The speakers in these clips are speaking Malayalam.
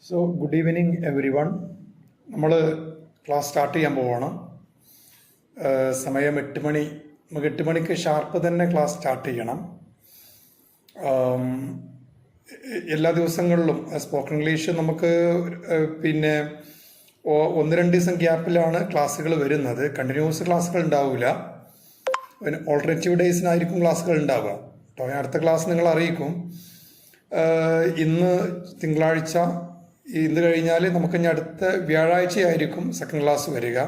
So good evening every one. നമ്മൾ ക്ലാസ് സ്റ്റാർട്ട് ചെയ്യാൻ പോവാണ്. സമയം 8 മണി. നമുക്ക് 8 മണിക്ക് ഷാർപ്പ് തന്നെ ക്ലാസ് സ്റ്റാർട്ട് ചെയ്യണം. എല്ലാ ദിവസങ്ങളിലും സ്പോക്കൺ ഇംഗ്ലീഷ് നമുക്ക് പിന്നെ 1-2 ദിവസം ഗ്യാപ്പിലാണ് ക്ലാസ്സുകൾ വരുന്നത്. കണ്ടിന്യൂസ് ക്ലാസ്സുകൾ ഉണ്ടാവില്ല. പിന്നെ ഓൾട്ടർനേറ്റീവ് ഡേയ്സിനായിരിക്കും ക്ലാസ്സുകൾ ഉണ്ടാവുക കേട്ടോ. അടുത്ത ക്ലാസ് നിങ്ങൾ അറിയിക്കും. ഇന്ന് തിങ്കളാഴ്ച, ഇന്ന് കഴിഞ്ഞാൽ നമുക്ക് ഇനി അടുത്ത വ്യാഴാഴ്ചയായിരിക്കും സെക്കൻഡ് ക്ലാസ് വരിക.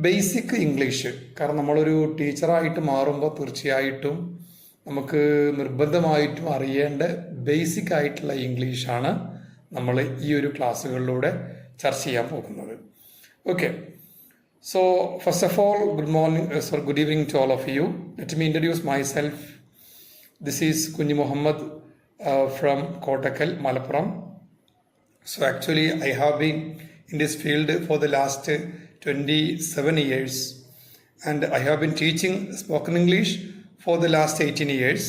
ബേസിക് ഇംഗ്ലീഷ്, കാരണം നമ്മളൊരു ടീച്ചറായിട്ട് മാറുമ്പോൾ തീർച്ചയായിട്ടും നമുക്ക് നിർബന്ധമായിട്ടും അറിയേണ്ട ബേസിക് ആയിട്ടുള്ള ഇംഗ്ലീഷാണ് നമ്മൾ ഈ ഒരു ക്ലാസ്സുകളിലൂടെ ചർച്ച ചെയ്യാൻ പോകുന്നത്. Okay, so first of all good evening to all of you. Let me introduce myself. This is Kunhi Muhammad from Kottakkal, Malappuram. So actually I have been in this field for the last 27 years and I have been teaching spoken English for the last 18 years.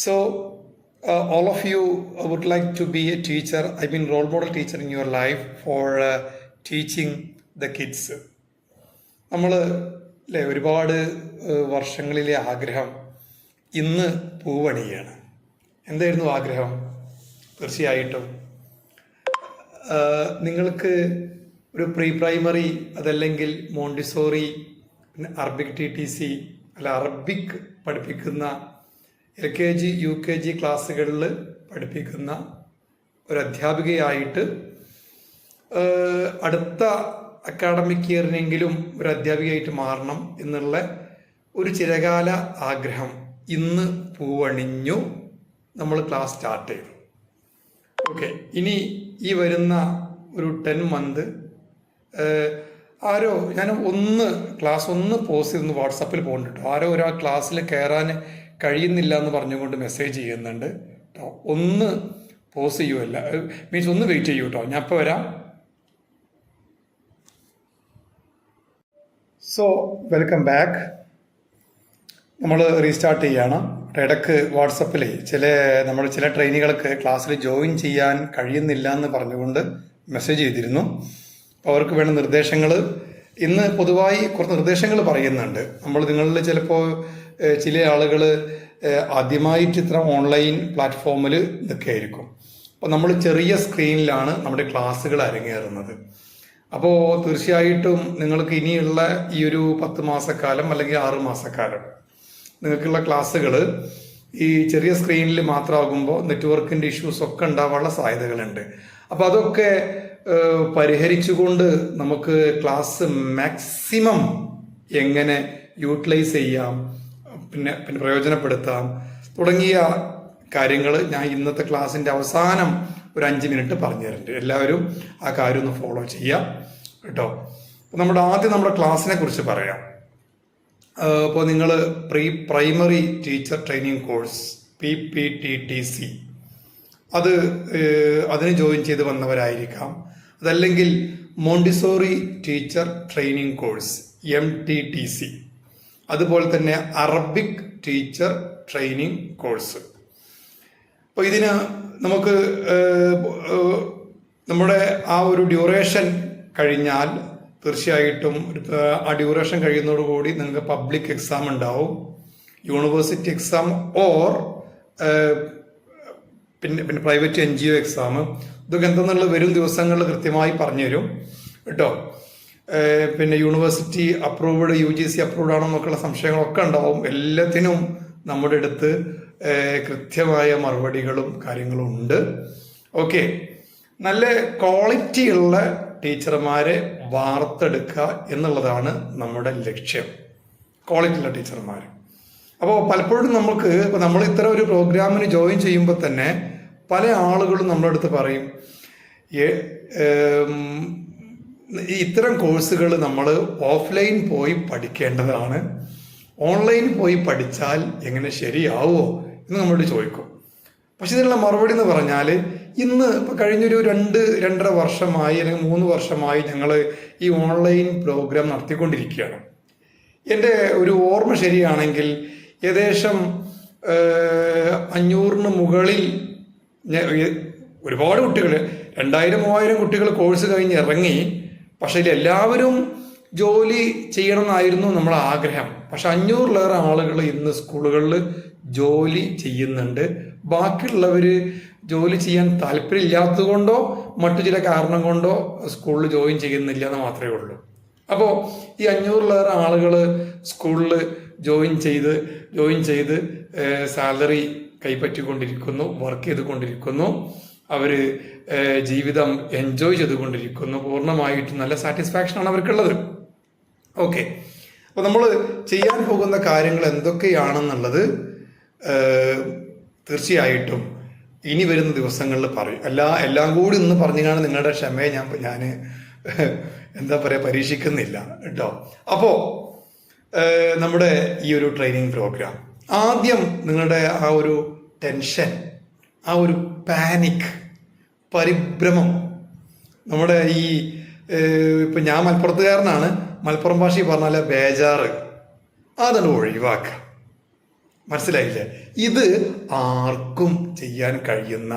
So all of you would like to be a teacher. I've been role model teacher in your life for teaching the kids. നമ്മൾ അല്ലേ, ഒരുപാട് വർഷങ്ങളിലെ ആഗ്രഹം ഇന്ന് പൂവണിയാണ്. എന്തായിരുന്നു ആഗ്രഹം? തീർച്ചയായിട്ടും നിങ്ങൾക്ക് ഒരു പ്രീ പ്രൈമറി, അതല്ലെങ്കിൽ മോണ്ടിസോറി, പിന്നെ അറബിക് TTC അല്ല അറബിക് പഠിപ്പിക്കുന്ന LKG UKG ക്ലാസ്സുകളിൽ പഠിപ്പിക്കുന്ന ഒരു അധ്യാപികയായിട്ട് അടുത്ത അക്കാഡമിക് ഇയറിനെങ്കിലും ഒരു അധ്യാപികയായിട്ട് മാറണം എന്നുള്ള ഒരു ചിരകാല ആഗ്രഹം ഇന്ന് പൂവണിഞ്ഞു. നമ്മൾ ക്ലാസ് സ്റ്റാർട്ട് ചെയ്തു. ഓക്കെ, ഇനി ഈ വരുന്ന ഒരു 10 മന്ത് ആരോ, ഞാൻ ക്ലാസ് പോസ്റ്റ് ചെയ്തൊന്ന് വാട്സപ്പിൽ പോകുന്നുണ്ട് കേട്ടോ. ആരോ ഒരാൾ ക്ലാസ്സിൽ കയറാൻ കഴിയുന്നില്ല എന്ന് പറഞ്ഞുകൊണ്ട് മെസ്സേജ് ചെയ്യുന്നുണ്ട് കേട്ടോ. ഒന്ന് പോസ്റ്റ് ചെയ്യുമല്ല, മീൻസ് ഒന്ന് വെയിറ്റ് ചെയ്യൂ കേട്ടോ, ഞാൻ ഇപ്പോൾ വരാം. So welcome back. നമ്മൾ റീസ്റ്റാർട്ട് ചെയ്യാണ്. ഇടയ്ക്ക് വാട്സപ്പിൽ ചില ട്രെയിനികൾക്ക് ക്ലാസ്സിൽ ജോയിൻ ചെയ്യാൻ കഴിയുന്നില്ല എന്ന് പറഞ്ഞുകൊണ്ട് മെസ്സേജ് ചെയ്തിരുന്നു. അപ്പോൾ അവർക്ക് വേണ്ട നിർദ്ദേശങ്ങൾ ഇന്ന് പൊതുവായി കുറച്ച് നിർദ്ദേശങ്ങൾ പറയുന്നുണ്ട്. നിങ്ങളിൽ ചിലപ്പോൾ ചില ആളുകൾ ആദ്യമായിട്ട് ഇത്ര ഓൺലൈൻ പ്ലാറ്റ്ഫോമിൽ ഇതൊക്കെ ആയിരിക്കും. അപ്പോൾ നമ്മൾ ചെറിയ സ്ക്രീനിലാണ് നമ്മുടെ ക്ലാസ്സുകൾ അരങ്ങേറുന്നത്. അപ്പോൾ തീർച്ചയായിട്ടും നിങ്ങൾക്ക് ഇനിയുള്ള ഈ ഒരു 10 മാസക്കാലം അല്ലെങ്കിൽ 6 മാസക്കാലം നിങ്ങൾക്കുള്ള ക്ലാസ്സുകൾ ഈ ചെറിയ സ്ക്രീനിൽ മാത്രമാകുമ്പോൾ നെറ്റ്വർക്കിൻ്റെ ഇഷ്യൂസ് ഒക്കെ ഉണ്ടാവാനുള്ള സാധ്യതകളുണ്ട്. അപ്പോൾ അതൊക്കെ പരിഹരിച്ചുകൊണ്ട് നമുക്ക് ക്ലാസ് മാക്സിമം എങ്ങനെ യൂട്ടിലൈസ് ചെയ്യാം, പിന്നെ പ്രയോജനപ്പെടുത്താം തുടങ്ങിയ കാര്യങ്ങൾ ഞാൻ ഇന്നത്തെ ക്ലാസ്സിൻ്റെ അവസാനം ഒരു 5 മിനിറ്റ് പറഞ്ഞു തരുന്നുണ്ട്. എല്ലാവരും ആ കാര്യം ഒന്ന് ഫോളോ ചെയ്യാം കേട്ടോ. ആദ്യം നമ്മുടെ ക്ലാസ്സിനെ കുറിച്ച് പറയാം. ഇപ്പോൾ നിങ്ങൾ primary teacher training course PPTTC അതിന് ജോയിൻ ചെയ്ത് വന്നവരായിരിക്കാം. അതല്ലെങ്കിൽ Montessori teacher training course MTTC, അതുപോലെ തന്നെ അറബിക് ടീച്ചർ ട്രെയിനിങ് കോഴ്സ്. അപ്പോൾ ഇതിന് നമുക്ക് നമ്മുടെ ആ ഒരു ഡ്യൂറേഷൻ കഴിഞ്ഞാൽ തീർച്ചയായിട്ടും ആ ഡ്യൂറേഷൻ കഴിയുന്നതോടുകൂടി നിങ്ങൾക്ക് പബ്ലിക് എക്സാം ഉണ്ടാവും, യൂണിവേഴ്സിറ്റി എക്സാം ഓർ പിന്നെ പ്രൈവറ്റ് NGO എക്സാം. ഇതൊക്കെ എന്തെന്നുള്ളത് വരും ദിവസങ്ങളിൽ കൃത്യമായി പറഞ്ഞുതരും കേട്ടോ. പിന്നെ യൂണിവേഴ്സിറ്റി അപ്രൂവ്ഡ്, UGC അപ്രൂവ്ഡ് ആണോ എന്നൊക്കെയുള്ള സംശയങ്ങളൊക്കെ ഉണ്ടാവും. എല്ലാത്തിനും നമ്മുടെ അടുത്ത് കൃത്യമായ മറുപടികളും കാര്യങ്ങളും ഉണ്ട്. ഓക്കെ, നല്ല ക്വാളിറ്റിയുള്ള ടീച്ചർമാരെ വാർത്തെടുക്കുക എന്നുള്ളതാണ് നമ്മുടെ ലക്ഷ്യം, ക്വാളിറ്റിയുള്ള ടീച്ചർമാർ. അപ്പോൾ പലപ്പോഴും നമ്മൾ ഇത്തരം ഒരു പ്രോഗ്രാമിന് ജോയിൻ ചെയ്യുമ്പോൾ തന്നെ പല ആളുകളും നമ്മുടെ അടുത്ത് പറയും, ഇത്തരം കോഴ്സുകൾ നമ്മൾ ഓഫ്ലൈൻ പോയി പഠിക്കേണ്ടതാണ്, ഓൺലൈൻ പോയി പഠിച്ചാൽ എങ്ങനെ ശരിയാവുമോ എന്ന് നമ്മളോട് ചോദിക്കും. പക്ഷെ ഇതിനുള്ള മറുപടി എന്ന് പറഞ്ഞാൽ, ഇന്ന് ഇപ്പം കഴിഞ്ഞൊരു 2-2.5 വർഷമായി അല്ലെങ്കിൽ 3 വർഷമായി ഞങ്ങൾ ഈ ഓൺലൈൻ പ്രോഗ്രാം നടത്തിക്കൊണ്ടിരിക്കുകയാണ്. എൻ്റെ ഒരു ഓർമ്മ ശരിയാണെങ്കിൽ ഏകദേശം 500-ന് മുകളിൽ ഒരുപാട് കുട്ടികൾ 2000-3000 കുട്ടികൾ കോഴ്സ് കഴിഞ്ഞ് ഇറങ്ങി. പക്ഷേ എല്ലാവരും ജോലി ചെയ്യണമെന്നായിരുന്നു നമ്മളെ ആഗ്രഹം. പക്ഷെ 500-ലേറെ ആളുകൾ ഇന്ന് സ്കൂളുകളിൽ ജോലി ചെയ്യുന്നുണ്ട്. ബാക്കിയുള്ളവർ ജോലി ചെയ്യാൻ താല്പര്യമില്ലാത്തത് കൊണ്ടോ മറ്റു ചില കാരണം കൊണ്ടോ സ്കൂളിൽ ജോയിൻ ചെയ്യുന്നില്ല എന്ന് മാത്രമേ ഉള്ളൂ. അപ്പോൾ ഈ 500-ലേറെ ആളുകൾ സ്കൂളിൽ ജോയിൻ ചെയ്ത് സാലറി കൈപ്പറ്റിക്കൊണ്ടിരിക്കുന്നു, വർക്ക് ചെയ്തുകൊണ്ടിരിക്കുന്നു, അവർ ജീവിതം എൻജോയ് ചെയ്തുകൊണ്ടിരിക്കുന്നു. പൂർണ്ണമായിട്ട് നല്ല സാറ്റിസ്ഫാക്ഷനാണ് അവർക്കുള്ളത്. ഓക്കെ, അപ്പോൾ നമ്മൾ ചെയ്യാൻ പോകുന്ന കാര്യങ്ങൾ എന്തൊക്കെയാണെന്നുള്ളത് തീർച്ചയായിട്ടും ഇനി വരുന്ന ദിവസങ്ങളിൽ പറയും. എല്ലാം കൂടി ഇന്ന് പറഞ്ഞാണ് നിങ്ങളുടെ ക്ഷമയെ ഞാൻ എന്താ പറയുക പരീക്ഷിക്കുന്നില്ല കേട്ടോ. അപ്പോൾ നമ്മുടെ ഈ ഒരു ട്രെയിനിങ് പ്രോഗ്രാം ആദ്യം നിങ്ങളുടെ ആ ഒരു ടെൻഷൻ, ആ ഒരു പാനിക്, പരിഭ്രമം, നമ്മുടെ ഈ ഇപ്പം ഞാൻ മലപ്പുറത്തുകാരനാണ്, മലപ്പുറം ഭാഷയിൽ പറഞ്ഞാൽ ബേജാറ്, അതാണ് ഒഴിവാക്കുക. മനസ്സിലായില്ലേ? ഇത് ആർക്കും ചെയ്യാൻ കഴിയുന്ന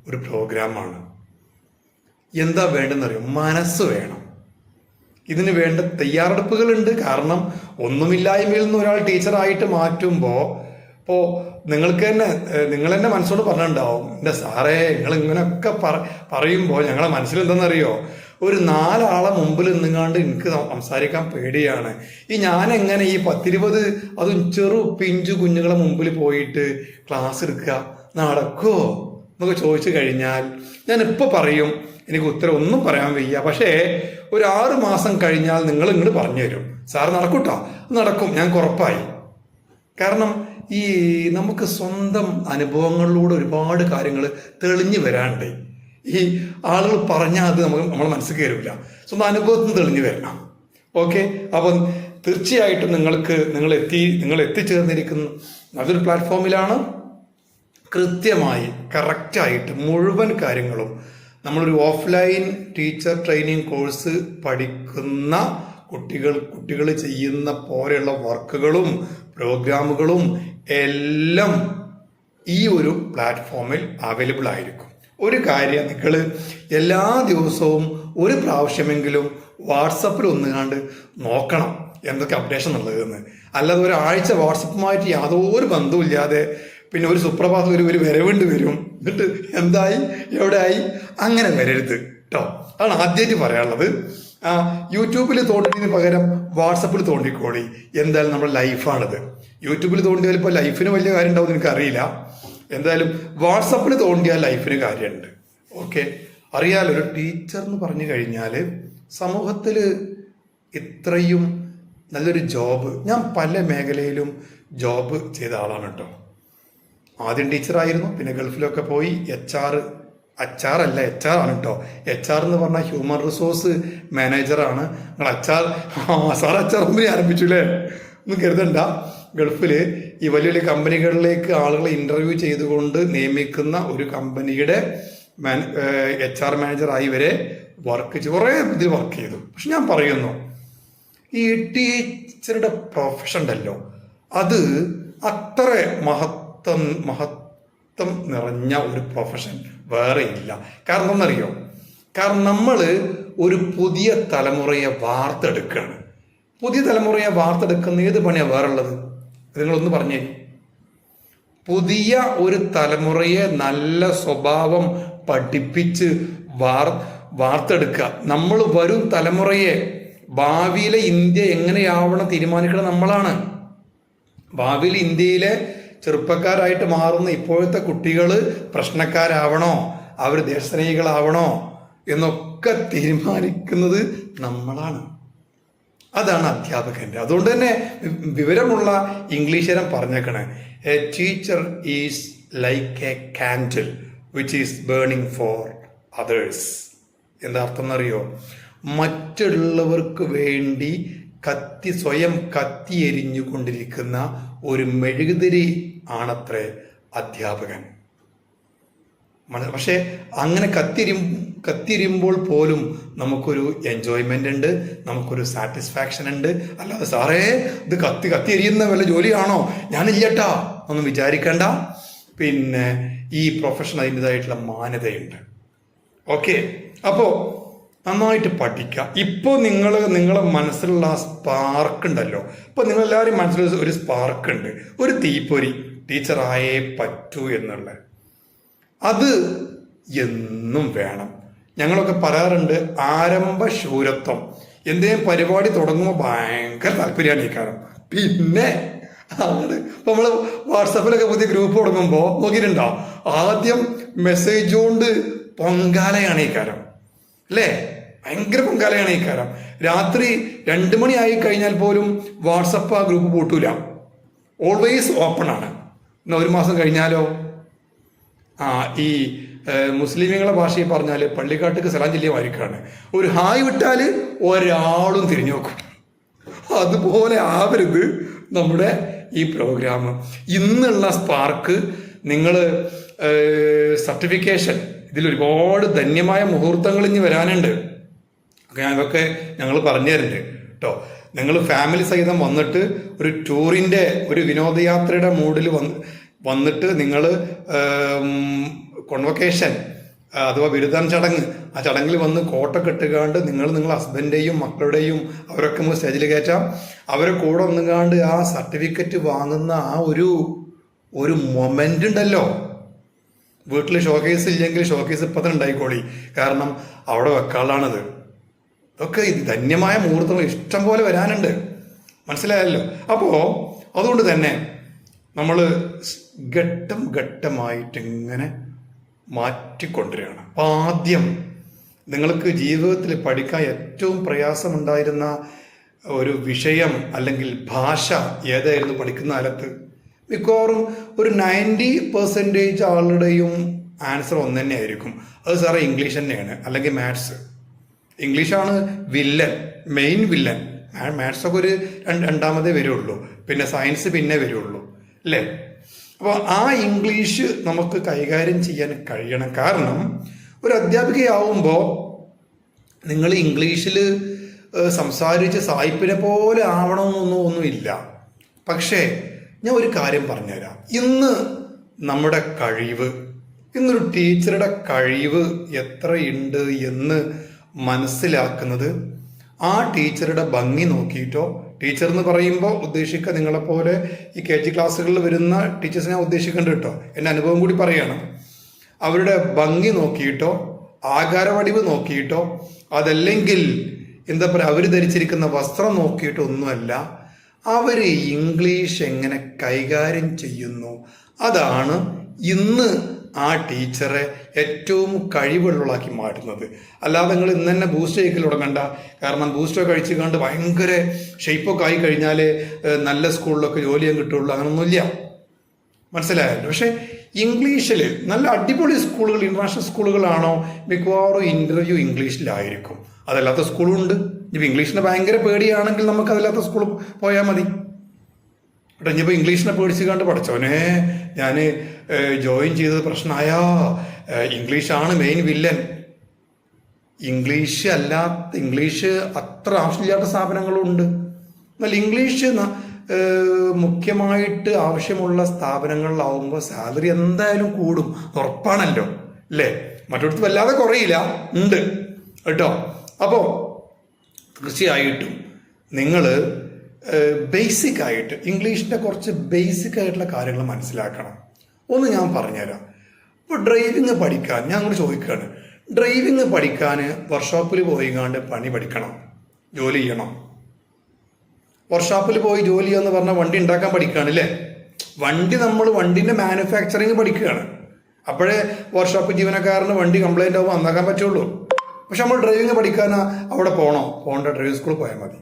ഒരു പ്രോഗ്രാമാണ്. എന്താ വേണ്ടെന്നറിയോ? മനസ്സ് വേണം. ഇതിന് വേണ്ട തയ്യാറെടുപ്പുകളുണ്ട്. കാരണം ഒന്നുമില്ലായ്മയിൽ നിന്ന് ഒരാൾ ടീച്ചറായിട്ട് മാറ്റുമ്പോൾ നിങ്ങൾ തന്നെ മനസ്സോട് പറഞ്ഞിട്ടുണ്ടാവും, എൻ്റെ സാറേ നിങ്ങൾ ഇങ്ങനെയൊക്കെ പറയുമ്പോൾ ഞങ്ങളെ മനസ്സിൽ എന്താണെന്നറിയോ, ഒരു 4 ആളെ മുമ്പിൽ നിന്നുകൊണ്ട് എനിക്ക് സംസാരിക്കാൻ പേടിയാണ്. ഞാൻ എങ്ങനെ ഈ 10-20 അതും പിഞ്ചു കുഞ്ഞുങ്ങളെ മുമ്പിൽ പോയിട്ട് ക്ലാസ് എടുക്കുക, നടക്കുമോ എന്നൊക്കെ ചോദിച്ചു കഴിഞ്ഞാൽ ഞാൻ ഇപ്പോൾ പറയും എനിക്ക് ഉത്തരം ഒന്നും പറയാൻ വയ്യ. പക്ഷേ ഒരു 6 മാസം കഴിഞ്ഞാൽ നിങ്ങൾ ഇങ്ങോട്ട് പറഞ്ഞു തരും, സാർ നടക്കൂട്ടോ, നടക്കും, ഞാൻ ഉറപ്പായി. കാരണം ഈ നമുക്ക് സ്വന്തം അനുഭവങ്ങളിലൂടെ ഒരുപാട് കാര്യങ്ങൾ തെളിഞ്ഞു വരാണ്ട്. ഈ ആളുകൾ പറഞ്ഞാൽ അത് നമ്മൾ മനസ്സിൽ കയറില്ല. സ്വന്തം അനുഭവത്തിൽ നിന്ന് തെളിഞ്ഞു വരണം. ഓക്കെ, അപ്പം തീർച്ചയായിട്ടും നിങ്ങൾ എത്തിച്ചേർന്നിരിക്കുന്ന നല്ലൊരു പ്ലാറ്റ്ഫോമിലാണ്. കൃത്യമായി കറക്റ്റായിട്ട് മുഴുവൻ കാര്യങ്ങളും നമ്മളൊരു ഓഫ്ലൈൻ ടീച്ചർ ട്രെയിനിങ് കോഴ്സ് പഠിക്കുന്ന കുട്ടികൾ ചെയ്യുന്ന പോലെയുള്ള വർക്കുകളും പ്രോഗ്രാമുകളും എല്ലാം ഈ ഒരു പ്ലാറ്റ്ഫോമിൽ അവൈലബിൾ ആയിരിക്കും. ഒരു കാര്യം, നിങ്ങൾ എല്ലാ ദിവസവും ഒരു പ്രാവശ്യമെങ്കിലും വാട്സപ്പിൽ ഒന്നുകാണ്ട് നോക്കണം എന്തൊക്കെ അപ്ഡേഷൻ ഉള്ളതെന്ന്. അല്ലാതെ ഒരാഴ്ച വാട്സപ്പുമായിട്ട് യാതൊരു ബന്ധവുമില്ലാതെ പിന്നെ ഒരു സുപ്രഭാതം ഒരു വരവുണ്ട് വരും, എന്നിട്ട് എന്തായി എവിടെ ആയി അങ്ങനെ വരരുത് കേട്ടോ. അതാണ് ആദ്യമായിട്ട് പറയാനുള്ളത്. യൂട്യൂബിൽ തോണ്ടിന് പകരം വാട്സപ്പിൽ തോണ്ടിക്കോളി. എന്തായാലും നമ്മുടെ ലൈഫാണിത്. യൂട്യൂബിൽ തോണ്ടിയാൽ ഇപ്പോൾ ലൈഫിന് വലിയ കാര്യം ഉണ്ടാവും എനിക്കറിയില്ല. എന്തായാലും വാട്സപ്പിൽ തോണ്ടിയാൽ ലൈഫിന് കാര്യമുണ്ട്. ഓക്കെ, അറിയാലോ, ഒരു ടീച്ചർ എന്ന് പറഞ്ഞു കഴിഞ്ഞാൽ സമൂഹത്തിൽ ഇത്രയും നല്ലൊരു ജോബ്, ഞാൻ പല മേഖലയിലും ജോബ് ചെയ്ത ആളാണ് കേട്ടോ. ആദ്യം ടീച്ചറായിരുന്നു, പിന്നെ ഗൾഫിലൊക്കെ പോയി HR ആണ് കേട്ടോ. HR എന്ന് പറഞ്ഞാൽ ഹ്യൂമൻ റിസോഴ്സ് മാനേജറാണ്. നിങ്ങൾ സാർ HR ഒന്നും ആരംഭിച്ചു അല്ലേ ഒന്നും കരുതണ്ട. ഗൾഫിൽ ഈ വലിയ വലിയ കമ്പനികളിലേക്ക് ആളുകളെ ഇന്റർവ്യൂ ചെയ്തുകൊണ്ട് നിയമിക്കുന്ന ഒരു കമ്പനിയുടെ HR മാനേജറായി വരെ കുറേ ഇതിൽ വർക്ക് ചെയ്തു. പക്ഷെ ഞാൻ പറയുന്നു, ഈ ടീച്ചറുടെ പ്രൊഫഷൻ ഉണ്ടല്ലോ, അത് അത്ര മഹത്വം നിറഞ്ഞ ഒരു പ്രൊഫഷൻ വേറെ ഇല്ല. കാരണം എന്നറിയോ? കാരണം നമ്മൾ ഒരു പുതിയ തലമുറയെ വാർത്തെടുക്കുകയാണ്. പുതിയ തലമുറയെ വാർത്തെടുക്കുന്ന ഏത് പണിയാണ് വേറെ ഉള്ളത്? നിങ്ങളൊന്ന് പറഞ്ഞേ. പുതിയ ഒരു തലമുറയെ നല്ല സ്വഭാവം പഠിപ്പിച്ച് വാർത്തെടുക്കുക. നമ്മൾ വരും തലമുറയെ, ഭാവിയിലെ ഇന്ത്യ എങ്ങനെയാവണം തീരുമാനിക്കണം നമ്മളാണ്. ഭാവിയിൽ ഇന്ത്യയിലെ ചെറുപ്പക്കാരായിട്ട് മാറുന്ന ഇപ്പോഴത്തെ കുട്ടികൾ പ്രശ്നക്കാരാവണോ, അവർ ദേശസ്നേഹികളാവണോ എന്നൊക്കെ തീരുമാനിക്കുന്നത് നമ്മളാണ്. അതാണ് അധ്യാപകന്റെ. അതുകൊണ്ട് തന്നെ വിവരമുള്ള ഇംഗ്ലീഷുകാരൻ പറഞ്ഞേക്കണേ, a teacher is like a candle which is burning for others. എന്താ അർത്ഥം എന്നറിയോ? മറ്റുള്ളവർക്ക് വേണ്ടി സ്വയം കത്തി എരിഞ്ഞുകൊണ്ടിരിക്കുന്ന ഒരു മെഴുകുതിരി ആണത്രേ അധ്യാപകൻ. പക്ഷെ അങ്ങനെ കത്തിരിയുമ്പോൾ പോലും നമുക്കൊരു എൻജോയ്മെന്റ് ഉണ്ട്, നമുക്കൊരു സാറ്റിസ്ഫാക്ഷൻ ഉണ്ട്. അല്ലാതെ സാറേ ഇത് കത്തി എരിയുന്ന വല്ല ജോലിയാണോ, ഞാനില്ലട്ടാ ഒന്നും വിചാരിക്കണ്ട. പിന്നെ ഈ പ്രൊഫഷൻ അതിൻ്റെതായിട്ടുള്ള മാന്യതയുണ്ട്. ഓക്കെ, അപ്പോൾ നന്നായിട്ട് പഠിക്കുക. ഇപ്പോൾ നിങ്ങളെ മനസ്സിലുള്ള ആ സ്പാർക്ക് ഉണ്ടല്ലോ, ഇപ്പോൾ നിങ്ങളെല്ലാവരും മനസ്സിൽ ഒരു സ്പാർക്ക് ഉണ്ട്, ഒരു തീപ്പൊരി, ടീച്ചറായേ പറ്റൂ എന്നുള്ള അത് എന്നും വേണം. ഞങ്ങളൊക്കെ പറയാറുണ്ട്, ആരംഭ ശൂരത്വം. എന്തെങ്കിലും പരിപാടി തുടങ്ങുമ്പോൾ ഭയങ്കര താല്പര്യമാണ് ഈ കാര്യം. പിന്നെ ആണ് ഇപ്പം നമ്മൾ വാട്സാപ്പിലൊക്കെ പുതിയ ഗ്രൂപ്പ് തുടങ്ങുമ്പോൾ നോക്കിയിട്ടുണ്ടോ, ആദ്യം മെസ്സേജ് കൊണ്ട് പൊങ്കാലയാണ് ഈ കാര്യം അല്ലേ, ഭയങ്കര പൊങ്കാലയാണ് ഈ കാര്യം. രാത്രി 2 മണി ആയി കഴിഞ്ഞാൽ പോലും വാട്സപ്പ് ആ ഗ്രൂപ്പ് പൂട്ടൂല, ഓൾവേസ് ഓപ്പൺ ആണ്. എന്നാൽ 1 മാസം കഴിഞ്ഞാലോ ഈ മുസ്ലിമുകളെ ഭാഷയിൽ പറഞ്ഞാൽ പള്ളിക്കാട്ടുക്ക് സലാം ചൊല്ലിയമായിരിക്കാണ്, ഒരു ഹായ് വിട്ടാൽ ഒരാളും തിരിഞ്ഞു നോക്കും. അതുപോലെ ആവരുത് നമ്മുടെ ഈ പ്രോഗ്രാം. ഇന്നുള്ള സ്പാർക്ക് നിങ്ങൾ സർട്ടിഫിക്കേഷൻ, ഇതിൽ ഒരുപാട് ധന്യമായ മുഹൂർത്തങ്ങൾ ഇനി വരാനുണ്ട്. അതൊക്കെ ഞങ്ങൾ പറഞ്ഞു തരുന്നുണ്ട് കേട്ടോ. നിങ്ങൾ ഫാമിലി സഹിതം വന്നിട്ട് ഒരു ടൂറിൻ്റെ ഒരു വിനോദയാത്രയുടെ മൂഡിൽ വന്നിട്ട് നിങ്ങൾ കോൺവൊക്കേഷൻ അഥവാ ബിരുദം ചടങ്ങ്, ആ ചടങ്ങിൽ വന്ന് കോട്ടൊക്കെ ഇട്ടുകാണ്ട് നിങ്ങളെ ഹസ്ബൻഡേയും മക്കളുടെയും അവരൊക്കെ നമുക്ക് സ്റ്റേജിൽ കയറ്റാം. അവരെ കൂടെ ഒന്നുകാണ്ട് ആ സർട്ടിഫിക്കറ്റ് വാങ്ങുന്ന ആ ഒരു മൊമെൻ്റ് ഉണ്ടല്ലോ. വീട്ടിൽ ഷോക്കേസ് ഇല്ലെങ്കിൽ ഷോക്കേസ് ഇപ്പം തന്നെ ഉണ്ടായിക്കോളി, കാരണം അവിടെ വെക്കാളാണത്. ഇതൊക്കെ ധന്യമായ മുഹൂർത്തങ്ങൾ ഇഷ്ടം പോലെ വരാനുണ്ട്, മനസ്സിലായല്ലോ. അപ്പോൾ അതുകൊണ്ട് തന്നെ നമ്മൾ ഘട്ടമായിട്ട് ഇങ്ങനെ മാറ്റിക്കൊണ്ടുവരികയാണ്. അപ്പം ആദ്യം നിങ്ങൾക്ക് ജീവിതത്തിൽ പഠിക്കാൻ ഏറ്റവും പ്രയാസമുണ്ടായിരുന്ന ഒരു വിഷയം അല്ലെങ്കിൽ ഭാഷ ഏതായിരുന്നു പഠിക്കുന്ന കാലത്ത്? മിക്കവാറും ഒരു 90% ആളുടെയും ആൻസർ ഒന്ന് തന്നെ ആയിരിക്കും, അത് സാറേ ഇംഗ്ലീഷ് തന്നെയാണ്, അല്ലെങ്കിൽ മാത്സ്. ഇംഗ്ലീഷാണ് വില്ലൻ, മെയിൻ വില്ലൻ. മാത്സൊക്കെ ഒരു രണ്ടാമതേ വരുള്ളൂ, പിന്നെ സയൻസ് പിന്നെ വരുള്ളൂ അല്ലേ. അപ്പോൾ ആ ഇംഗ്ലീഷ് നമുക്ക് കൈകാര്യം ചെയ്യാൻ കഴിയണം. കാരണം ഒരു അധ്യാപികയാവുമ്പോൾ നിങ്ങൾ ഇംഗ്ലീഷിൽ സംസാരിച്ച് സായിപ്പിനെ പോലെ ആവണമെന്നൊന്നുമില്ല. പക്ഷേ ഞാൻ ഒരു കാര്യം പറഞ്ഞുതരാം. ഇന്ന് നമ്മുടെ കഴിവ്, ഇന്നൊരു ടീച്ചറുടെ കഴിവ് എത്രയുണ്ട് എന്ന് മനസ്സിലാക്കുന്നത് ആ ടീച്ചറുടെ ഭംഗി നോക്കിയിട്ടോ, ടീച്ചർ എന്ന് പറയുമ്പോൾ ഉദ്ദേശിക്കുക നിങ്ങളെപ്പോലെ ഈ KG ക്ലാസ്സുകളിൽ വരുന്ന ടീച്ചേഴ്സിനെ ഉദ്ദേശിക്കേണ്ട കേട്ടോ, എൻ്റെ അനുഭവം കൂടി പറയുകയാണ്. അവരുടെ ഭംഗി നോക്കിയിട്ടോ, ആകാരവടിവ് നോക്കിയിട്ടോ, അതല്ലെങ്കിൽ എന്താ പറയുക അവർ ധരിച്ചിരിക്കുന്ന വസ്ത്രം നോക്കിയിട്ടോ ഒന്നുമല്ല, അവർ ഇംഗ്ലീഷ് എങ്ങനെ കൈകാര്യം ചെയ്യുന്നു അതാണ് ഇന്ന് ആ ടീച്ചറെ ഏറ്റവും കഴിവുള്ളാക്കി മാറ്റുന്നത്. അല്ലാതെ നിങ്ങൾ ഇന്ന് തന്നെ ബൂസ്റ്റ് കഴിക്കൽ തുടങ്ങണ്ട. കാരണം ബൂസ്റ്റൊക്കെ കഴിച്ച് കണ്ട് ഭയങ്കര ഷെയ്പ്പൊക്കെ ആയി കഴിഞ്ഞാൽ നല്ല സ്കൂളിലൊക്കെ ജോലി ചെയ്യാൻ കിട്ടുള്ളൂ, അങ്ങനൊന്നുമില്ല, മനസ്സിലായല്ലോ. പക്ഷേ ഇംഗ്ലീഷിൽ നല്ല അടിപൊളി സ്കൂളുകൾ, ഇന്റർനാഷണൽ സ്കൂളുകളാണോ മിക്കവാറും ഇൻ്റർവ്യൂ ഇംഗ്ലീഷിലായിരിക്കും. അതല്ലാത്ത സ്കൂളും ഉണ്ട്. ഇപ്പം ഇംഗ്ലീഷിന് ഭയങ്കര പേടിയാണെങ്കിൽ നമുക്ക് അതല്ലാത്ത സ്കൂളിൽ പോയാൽ മതി കേട്ടോ. ഇനിയിപ്പോൾ ഇംഗ്ലീഷിനെ പേടിച്ച് കണ്ട് പഠിച്ചോനെ ഞാൻ ജോയിൻ ചെയ്തത് പ്രശ്നമായാ, ഇംഗ്ലീഷാണ് മെയിൻ വില്ലൻ. ഇംഗ്ലീഷ് അത്ര ആവശ്യമില്ലാത്ത സ്ഥാപനങ്ങളുണ്ട്. എന്നാൽ ഇംഗ്ലീഷ് മുഖ്യമായിട്ട് ആവശ്യമുള്ള സ്ഥാപനങ്ങളിലാവുമ്പോൾ സാലറി എന്തായാലും കൂടും, ഉറപ്പാണല്ലോ അല്ലേ. മറ്റൊരിടത്ത് വല്ലാതെ കുറയില്ല, ഉണ്ട് കേട്ടോ. അപ്പോൾ തീർച്ചയായിട്ടും നിങ്ങൾ ബേസിക് ആയിട്ട് ഇംഗ്ലീഷിൻ്റെ കുറച്ച് ബേസിക് ആയിട്ടുള്ള കാര്യങ്ങൾ മനസ്സിലാക്കണം. ഒന്ന് ഞാൻ പറഞ്ഞുതരാം. ഇപ്പോൾ ഡ്രൈവിങ് പഠിക്കാൻ ഞാൻ അങ്ങോട്ട് ചോദിക്കുകയാണ്, ഡ്രൈവിങ് പഠിക്കാൻ വർക്ക്ഷോപ്പിൽ പോയിക്കാണ്ട് പണി പഠിക്കണം, ജോലി ചെയ്യണം. വർക്ക്ഷോപ്പിൽ പോയി ജോലി ചെയ്യാന്ന് പറഞ്ഞാൽ വണ്ടി ഉണ്ടാക്കാൻ പഠിക്കുകയാണ് അല്ലേ. വണ്ടിൻ്റെ മാനുഫാക്ചറിങ് പഠിക്കുകയാണ്. അപ്പോഴേ വർക്ക്ഷോപ്പ് ജീവനക്കാരന് വണ്ടി കംപ്ലൈൻ്റ് ആവുമ്പോൾ നന്നാക്കാൻ പറ്റുള്ളൂ. പക്ഷെ നമ്മൾ ഡ്രൈവിങ് പഠിക്കാൻ അവിടെ പോകണ്ട, ഡ്രൈവിംഗ് സ്കൂളിൽ പോയാൽ മതി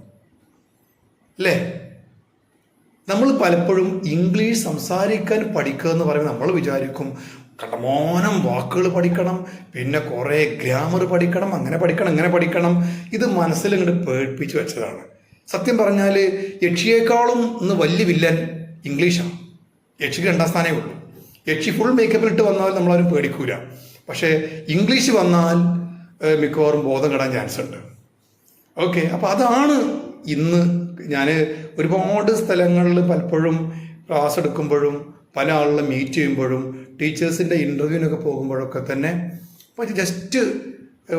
അല്ലേ. നമ്മൾ പലപ്പോഴും ഇംഗ്ലീഷ് സംസാരിക്കാൻ പഠിക്കുക എന്ന് പറയുമ്പോൾ നമ്മൾ വിചാരിക്കും കണ്ടമാനം വാക്കുകൾ പഠിക്കണം, പിന്നെ കുറേ ഗ്രാമർ പഠിക്കണം, അങ്ങനെ പഠിക്കണം ഇങ്ങനെ പഠിക്കണം. ഇത് മനസ്സിൽ ഇങ്ങോട്ട് പേടിപ്പിച്ച് വെച്ചതാണ്. സത്യം പറഞ്ഞാൽ യക്ഷിയേക്കാളും ഇന്ന് വലിയ വില്ലൻ ഇംഗ്ലീഷാണ്. യക്ഷിക്ക് 2ാം സ്ഥാനമേ ഉള്ളൂ. യക്ഷി ഫുൾ മേക്കപ്പിലിട്ട് വന്നാൽ നമ്മളാരും പേടിക്കൂല. പക്ഷേ ഇംഗ്ലീഷ് വന്നാൽ മിക്കവാറും ബോധം കെടാൻ ചാൻസ് ഉണ്ട്. ഓക്കെ, അപ്പോൾ അതാണ് ഇന്ന് ഞാൻ ഒരുപാട് സ്ഥലങ്ങളിൽ പലപ്പോഴും ക്ലാസ് എടുക്കുമ്പോഴും പല ആളുകളെ മീറ്റ് ചെയ്യുമ്പോഴും ടീച്ചേഴ്സിൻ്റെ ഇൻ്റർവ്യൂവിനൊക്കെ പോകുമ്പോഴൊക്കെ തന്നെ അപ്പോൾ ജസ്റ്റ്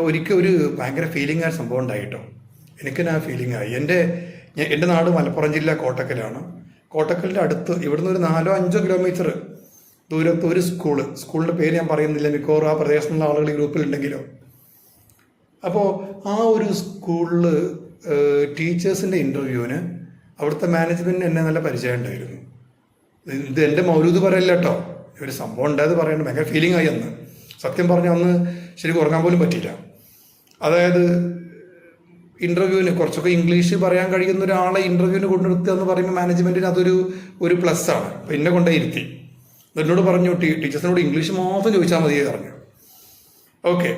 ഒരിക്കൽ ഒരു ഭയങ്കര ഫീലിംഗ് ആയ സംഭവം ഉണ്ടായിട്ടോ. എനിക്കെന്നെ ആ ഫീലിംഗ് ആയി. എൻ്റെ നാട് മലപ്പുറം ജില്ല കോട്ടക്കലാണ്. കോട്ടക്കലിൻ്റെ അടുത്ത് ഇവിടുന്ന് ഒരു 4-5 കിലോമീറ്റർ ദൂരത്ത് ഒരു സ്കൂളിൻ്റെ പേര് ഞാൻ പറയുന്നില്ല, മിക്കവാറും ആ പ്രദേശത്തുള്ള ആളുകൾ ഈ ഗ്രൂപ്പിലുണ്ടെങ്കിലോ. അപ്പോൾ ആ ഒരു സ്കൂളിൽ ടീച്ചേഴ്സിൻ്റെ ഇൻ്റർവ്യൂവിന് അവിടുത്തെ മാനേജ്മെൻറ്റിന് എന്നെ നല്ല പരിചയം ഉണ്ടായിരുന്നു. ഇത് എൻ്റെ മൗലൂദ് പറയല്ല കേട്ടോ, ഒരു സംഭവം ഉണ്ടായത് പറയണ്ട. ഭയങ്കര ഫീലിംഗ് ആയി അന്ന്. സത്യം പറഞ്ഞാൽ അന്ന് ശരിക്കും ഉറങ്ങാൻ പോലും പറ്റിയില്ല. അതായത് ഇൻ്റർവ്യൂവിന് കുറച്ചൊക്കെ ഇംഗ്ലീഷ് പറയാൻ കഴിയുന്ന ഒരാളെ ഇൻ്റർവ്യൂവിന് കൊണ്ടുവരുത്തുക എന്ന് പറയുമ്പോൾ മാനേജ്മെൻറ്റിന് അതൊരു പ്ലസ് ആണ്. അപ്പോൾ എന്നെ കൊണ്ടേ ഇരുത്തി. എന്നോട് പറഞ്ഞു ടീച്ചേഴ്സിനോട് ഇംഗ്ലീഷ് മാത്രം ചോദിച്ചാൽ മതിയെ പറഞ്ഞു. ഓക്കെ,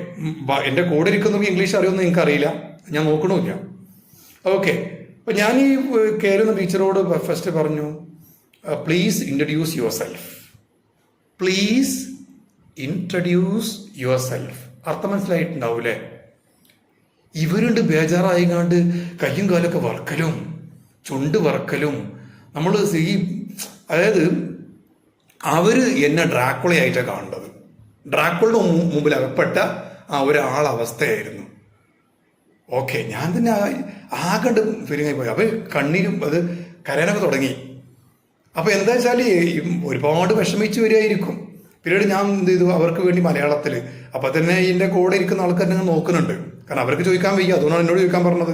എൻ്റെ കൂടെ ഇരിക്കുന്നവർക്ക് ഇംഗ്ലീഷ് അറിയുമെന്ന് നിങ്ങൾക്ക് അറിയില്ല, ഞാൻ നോക്കണമില്ല. ഓക്കെ, അപ്പം ഞാൻ ഈ കയറുന്ന ടീച്ചറോട് ഫസ്റ്റ് പറഞ്ഞു, please introduce your self. Please introduce your self. അർത്ഥം മനസ്സിലായിട്ടുണ്ടാവൂലേ? ഇവരുണ്ട് ബേജാറായിക്കാണ്ട് കയ്യും കാലൊക്കെ വറക്കലും ചുണ്ട് വറക്കലും. നമ്മൾ അതായത് അവർ എന്നെ ഡ്രാക്കുളയായിട്ടാണ് കാണേണ്ടത്. ഡ്രാക്കുളുടെ മുമ്പിൽ അകപ്പെട്ട ആ ഒരാളവസ്ഥയായിരുന്നു. ഓക്കെ, ഞാൻ തന്നെ ആകണ്ട് ഫീലിംഗ് ആയി പോയി. അപ്പോൾ കണ്ണീരും അത് കരയാനൊക്കെ തുടങ്ങി. അപ്പോൾ എന്താ വെച്ചാൽ ഒരുപാട് വിഷമിച്ച് വരികയായിരിക്കും. പിന്നീട് ഞാൻ എന്ത് ചെയ്തു, അവർക്ക് വേണ്ടി മലയാളത്തിൽ അപ്പോൾ തന്നെ എൻ്റെ കൂടെ ഇരിക്കുന്ന ആൾക്കാർ ഞാൻ നോക്കുന്നുണ്ട്. കാരണം അവർക്ക് ചോദിക്കാൻ വയ്യ, അതുകൊണ്ടാണ് എന്നോട് ചോദിക്കാൻ പറഞ്ഞത്.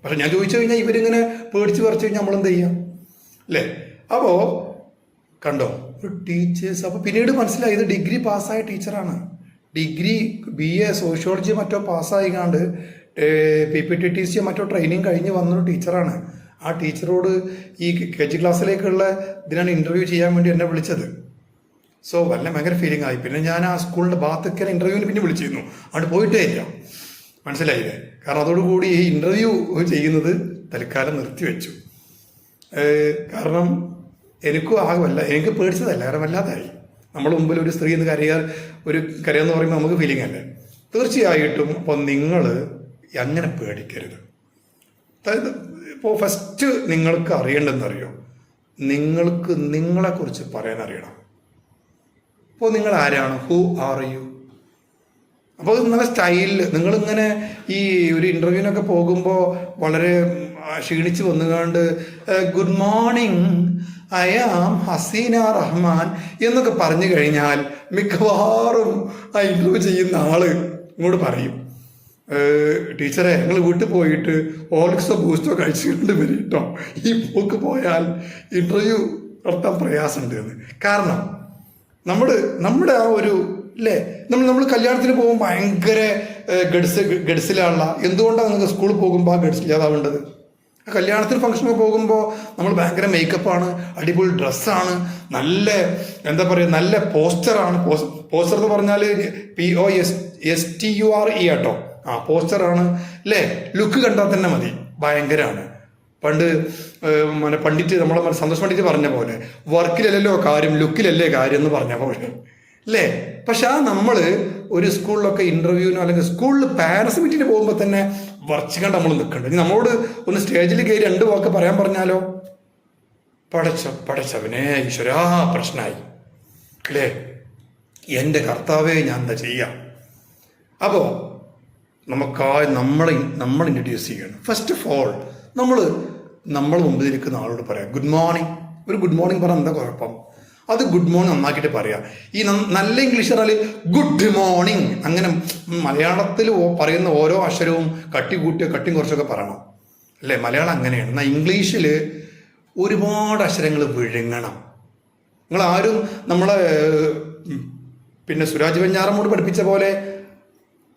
പക്ഷെ ഞാൻ ചോദിച്ചു കഴിഞ്ഞാൽ ഇവരിങ്ങനെ പേടിച്ച് പറിച്ചു കഴിഞ്ഞാൽ നമ്മളെന്ത് ചെയ്യാം അല്ലേ? അപ്പോൾ കണ്ടോ ഒരു ടീച്ചേഴ്സ്. അപ്പോൾ പിന്നീട് മനസ്സിലായി ഇത് ഡിഗ്രി പാസ്സായ ടീച്ചറാണ്. ഡിഗ്രി BA സോഷ്യോളജി മറ്റോ പാസ്സായിക്കാണ്ട് PPTTC മറ്റോ ട്രെയിനിങ് കഴിഞ്ഞ് വന്നൊരു ടീച്ചറാണ്. ആ ടീച്ചറോട് ഈ KG ക്ലാസ്സിലേക്കുള്ള ഇതിനാണ് ഇൻ്റർവ്യൂ ചെയ്യാൻ വേണ്ടി എന്നെ വിളിച്ചത്. സോ ഭയങ്കര ഫീലിംഗ് ആയി. പിന്നെ ഞാൻ ആ സ്കൂളിൻ്റെ ഭാഗത്തൊക്കെ ഇൻ്റർവ്യൂവിന് പിന്നെ വിളിച്ചിരുന്നു. അവിടെ പോയിട്ടേ ഇല്ല. മനസ്സിലായില്ലേ? കാരണം അതോടുകൂടി ഈ ഇൻ്റർവ്യൂ ചെയ്യുന്നത് തൽക്കാലം നിർത്തിവെച്ചു. കാരണം എനിക്കും എനിക്ക് പേടിച്ചതല്ല, കാരണം വല്ലാതായി. നമ്മുടെ മുമ്പിൽ ഒരു സ്ത്രീ എന്ന് കരയാന്ന് പറയുമ്പോൾ നമുക്ക് ഫീലിംഗ് അല്ലേ? തീർച്ചയായിട്ടും. അപ്പോൾ നിങ്ങൾ അങ്ങനെ പേടിക്കരുത്. അതായത് ഇപ്പോൾ ഫസ്റ്റ് നിങ്ങൾക്ക് അറിയേണ്ടതെന്നറിയോ, നിങ്ങൾക്ക് നിങ്ങളെക്കുറിച്ച് പറയാൻ അറിയണം. അപ്പോൾ നിങ്ങൾ ആരാണ്? Who are U? അപ്പോൾ നല്ല സ്റ്റൈലിൽ നിങ്ങളിങ്ങനെ ഈ ഒരു ഇൻ്റർവ്യൂവിനൊക്കെ പോകുമ്പോൾ വളരെ ക്ഷീണിച്ച് വന്നുകൊണ്ട് good morning, I am Haseena Rahman എന്നൊക്കെ പറഞ്ഞു കഴിഞ്ഞാൽ മിക്കവാറും ആ ഇൻ്റർവ്യൂ ചെയ്യുന്ന ആള് ഇങ്ങോട്ട് പറയും, ടീച്ചറെ ഞങ്ങൾ വീട്ടിൽ പോയിട്ട് ഹോർലിക്സോ ബൂസ്റ്റോ കഴിച്ചുകൊണ്ട് വരും കേട്ടോ. ഈ പോക്ക് പോയാൽ ഇൻ്റർവ്യൂ നടത്താൻ പ്രയാസമുണ്ട് എന്ന്. കാരണം നമ്മുടെ ആ ഒരു അല്ലേ, നമ്മൾ കല്യാണത്തിന് പോകുമ്പോൾ ഭയങ്കര ഗഡ്സിലുള്ള എന്തുകൊണ്ടാണ് നിങ്ങൾക്ക് സ്കൂളിൽ പോകുമ്പോൾ ആ ഗഡ്സ് ഇല്ലാതാവേണ്ടത്? കല്യാണത്തിന് ഫംഗ്ഷനൊക്കെ പോകുമ്പോൾ നമ്മൾ ഭയങ്കര മേക്കപ്പാണ്, അടിപൊളി ഡ്രസ്സാണ്, നല്ല എന്താ പറയുക, നല്ല പോസ്റ്ററാണ്. പോസ്റ്റർ എന്ന് പറഞ്ഞാൽ POSTURE കേട്ടോ. ആ പോസ്റ്ററാണ് അല്ലേ? ലുക്ക് കണ്ടാൽ തന്നെ മതി, ഭയങ്കരമാണ്. പണ്ട് നമ്മളെ സന്തോഷ് പണ്ഡിറ്റ് പറഞ്ഞ പോലെ വർക്കിലല്ലല്ലോ കാര്യം, ലുക്കിലല്ലേ കാര്യം എന്ന് പറഞ്ഞ പോലെ അല്ലേ? പക്ഷെ നമ്മൾ ഒരു സ്കൂളിലൊക്കെ ഇൻ്റർവ്യൂവിനോ അല്ലെങ്കിൽ സ്കൂളിൽ പാരൻസ് മീറ്റിന് പോകുമ്പോൾ തന്നെ വറച്ച് കണ്ട് നമ്മൾ നിൽക്കണ്ട. നമ്മളോട് ഒന്ന് സ്റ്റേജിൽ കയറി 2 വാക്ക് പറയാൻ പറഞ്ഞാലോ, പടച്ചവനെ ഈശ്വരാ പ്രശ്നമായി അല്ലേ? എൻ്റെ കർത്താവേ ഞാൻ എന്താ ചെയ്യാം? അപ്പോൾ നമുക്കായി നമ്മൾ ഇൻട്രൊഡ്യൂസ് ചെയ്യണം. ഫസ്റ്റ് ഓഫ് ഓൾ നമ്മൾ മുമ്പിൽ ഇരിക്കുന്ന ആളോട് പറയാം ഗുഡ് മോർണിംഗ്. ഒരു ഗുഡ് മോർണിംഗ് പറഞ്ഞാൽ എന്താ കുഴപ്പം? അത് ഗുഡ് മോർണിംഗ് നന്നാക്കിയിട്ട് പറയാം. ഈ നല്ല ഇംഗ്ലീഷ് പറഞ്ഞാൽ ഗുഡ് മോർണിംഗ്. അങ്ങനെ മലയാളത്തിൽ പറയുന്ന ഓരോ അക്ഷരവും കട്ടിയും കുറച്ചൊക്കെ പറയണം അല്ലേ? മലയാളം അങ്ങനെയാണ്. എന്നാൽ ഇംഗ്ലീഷിൽ ഒരുപാട് അക്ഷരങ്ങൾ വിഴുങ്ങണം. നിങ്ങളാരും നമ്മളെ പിന്നെ സുരാജ് വെഞ്ഞാറമ്മോട് പഠിപ്പിച്ച പോലെ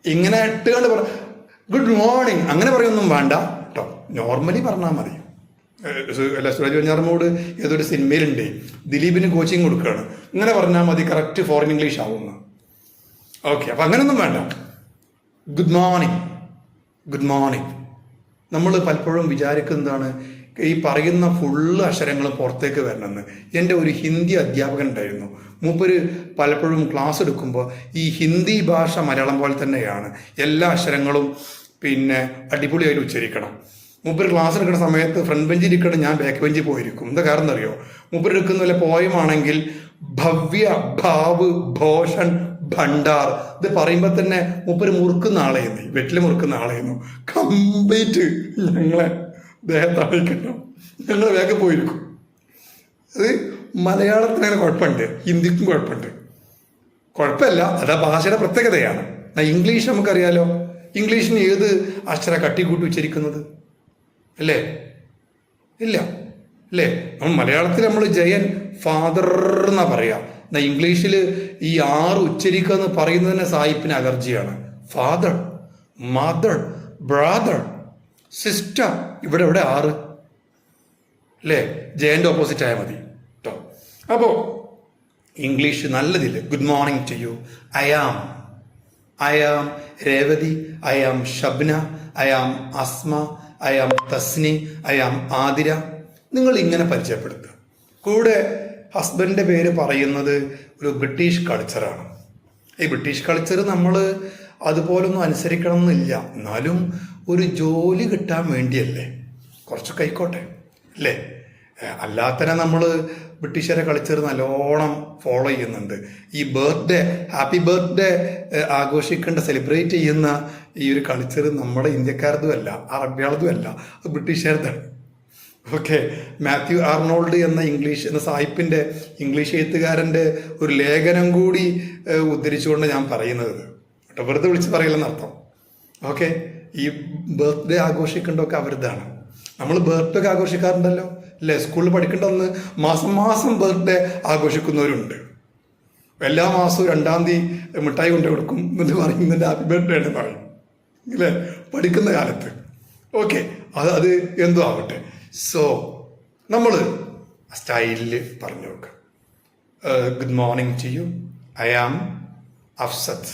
ഇങ്ങനെ ഇട്ടുകൊണ്ട് ഗുഡ് മോർണിംഗ് അങ്ങനെ പറയൊന്നും വേണ്ട കേട്ടോ. നോർമലി പറഞ്ഞാൽ മതി. അല്ല, സുരാജ് വെഞ്ഞാറമ്മോട് ഏതൊരു സിനിമയിലുണ്ട്, ദിലീപിന് കോച്ചിങ് കൊടുക്കുകയാണ്, ഇങ്ങനെ പറഞ്ഞാൽ മതി, കറക്റ്റ് ഫോറിൻ ഇംഗ്ലീഷ് ആവുന്ന. ഓക്കെ, അപ്പം അങ്ങനെയൊന്നും വേണ്ട. Good morning. നമ്മൾ പലപ്പോഴും വിചാരിക്കുന്നതാണ് ഈ പറയുന്ന ഫുള്ള് അക്ഷരങ്ങൾ പുറത്തേക്ക് വരണമെന്ന്. എൻ്റെ ഒരു ഹിന്ദി അധ്യാപകൻ ഉണ്ടായിരുന്നു. മൂപ്പര് പലപ്പോഴും ക്ലാസ് എടുക്കുമ്പോൾ ഈ ഹിന്ദി ഭാഷ മലയാളം പോലെ തന്നെയാണ്, എല്ലാ അക്ഷരങ്ങളും പിന്നെ അടിപൊളിയായിട്ട് ഉച്ചരിക്കണം. മൂപ്പര് ക്ലാസ് എടുക്കുന്ന സമയത്ത് ഫ്രണ്ട് ബെഞ്ചിൽ ഇരിക്കണം, ഞാൻ ബാക്ക് ബെഞ്ചിൽ പോയിരിക്കും. എന്താ കാരണം അറിയോ? മൂപ്പരെടുക്കുന്ന വല്ല പോയമാണെങ്കിൽ ഭവ്യ ഭാവ് ഭോഷൻ ഭണ്ഡാർ, ഇത് പറയുമ്പോൾ തന്നെ മൂപ്പര് മുറുക്കുന്ന ആളെയുന്നു, വെറ്റിൽ മുറുക്കുന്ന ആളെയുന്നു. കംപ്ലീറ്റ് ഞങ്ങളെ ദേഹത്തറിയിക്കണം, ഞങ്ങൾ വേഗം പോയിരിക്കും. അത് മലയാളത്തിനങ്ങനെ കുഴപ്പമുണ്ട്, ഹിന്ദിക്കും കുഴപ്പമുണ്ട്. കുഴപ്പമില്ല, അതാ ഭാഷയുടെ പ്രത്യേകതയാണ്. ഇംഗ്ലീഷ് നമുക്കറിയാലോ, ഇംഗ്ലീഷിന് ഏത് അക്ഷര കട്ടിക്കൂട്ടി ഉച്ചരിക്കുന്നത് അല്ലേ? ഇല്ല അല്ലേ? മലയാളത്തിൽ നമ്മൾ ജയൻ ഫാദർ എന്നാ പറയാ. എന്നാ ഇംഗ്ലീഷിൽ ഈ 6 ഉച്ചരിക്കുക എന്ന് പറയുന്നതിന് സായിപ്പിന് അലർജിയാണ്. ഫാദർ, മദർ, ബ്രാദർ, സിസ്റ്റർ, ഇവിടെ 6 അല്ലേ? ജയന്റെ ഓപ്പോസിറ്റ് ആയാൽ മതി കേട്ടോ. അപ്പോ ഇംഗ്ലീഷ് നല്ലതില്ല. Good morning to you. I am Revathi, I am Shabna, I am Asma, I am Thasni, I am Athira. നിങ്ങൾ ഇങ്ങനെ പരിചയപ്പെടുത്തുക. കൂടെ ഹസ്ബൻഡിന്റെ പേര് പറയുന്നത് ഒരു ബ്രിട്ടീഷ് കൾച്ചറാണ്. ഈ ബ്രിട്ടീഷ് കൾച്ചർ നമ്മൾ അതുപോലൊന്നും അനുസരിക്കണം എന്നില്ല, എന്നാലും ഒരു ജോലി കിട്ടാൻ വേണ്ടിയല്ലേ, കുറച്ചൊക്കെ ആയിക്കോട്ടെ അല്ലേ? അല്ലാത്തന്നെ നമ്മൾ ബ്രിട്ടീഷുകാരെ കൾച്ചർ നല്ലോണം ഫോളോ ചെയ്യുന്നുണ്ട്. ഈ ബർത്ത്ഡേ, ഹാപ്പി ബർത്ത്ഡേ ആഘോഷിക്കേണ്ട, സെലിബ്രേറ്റ് ചെയ്യുന്ന ഈ ഒരു കൾച്ചർ നമ്മുടെ ഇന്ത്യക്കാരതും അല്ല, അറബികളതും അല്ല, അത് ബ്രിട്ടീഷുകാരതാണ്. ഓക്കെ, മാത്യു ആർണോൾഡ് എന്ന സായിപ്പിന്റെ ഇംഗ്ലീഷ് എഴുത്തുകാരൻ്റെ ഒരു ലേഖനം കൂടി ഉദ്ധരിച്ചുകൊണ്ട് ഞാൻ പറയുന്നത് കേട്ടോ, വെറുതെ വിളിച്ച് പറയില്ലെന്നർത്ഥം. ഓക്കെ, ഈ ബർത്ത്ഡേ ആഘോഷിക്കേണ്ടതൊക്കെ അവരുതാണ്. നമ്മൾ ബർത്ത്ഡേ ഒക്കെ ആഘോഷിക്കാറുണ്ടല്ലോ അല്ലേ? സ്കൂളിൽ പഠിക്കേണ്ട ഒന്ന് മാസം ബർത്ത്ഡേ ആഘോഷിക്കുന്നവരുണ്ട്. എല്ലാ മാസവും 2-ാം തീയതി മിഠായി കൊണ്ടു കൊടുക്കും എന്ന് പറയുന്നതിൻ്റെ ഹാപ്പി ബർത്ത്ഡേ എന്ന് പറയും അല്ലേ, പഠിക്കുന്ന കാലത്ത്. ഓക്കെ, അത് എന്തോ ആവട്ടെ. സോ നമ്മൾ സ്റ്റൈലിൽ പറഞ്ഞു നോക്കാം. Good morning to you, I am Afsath.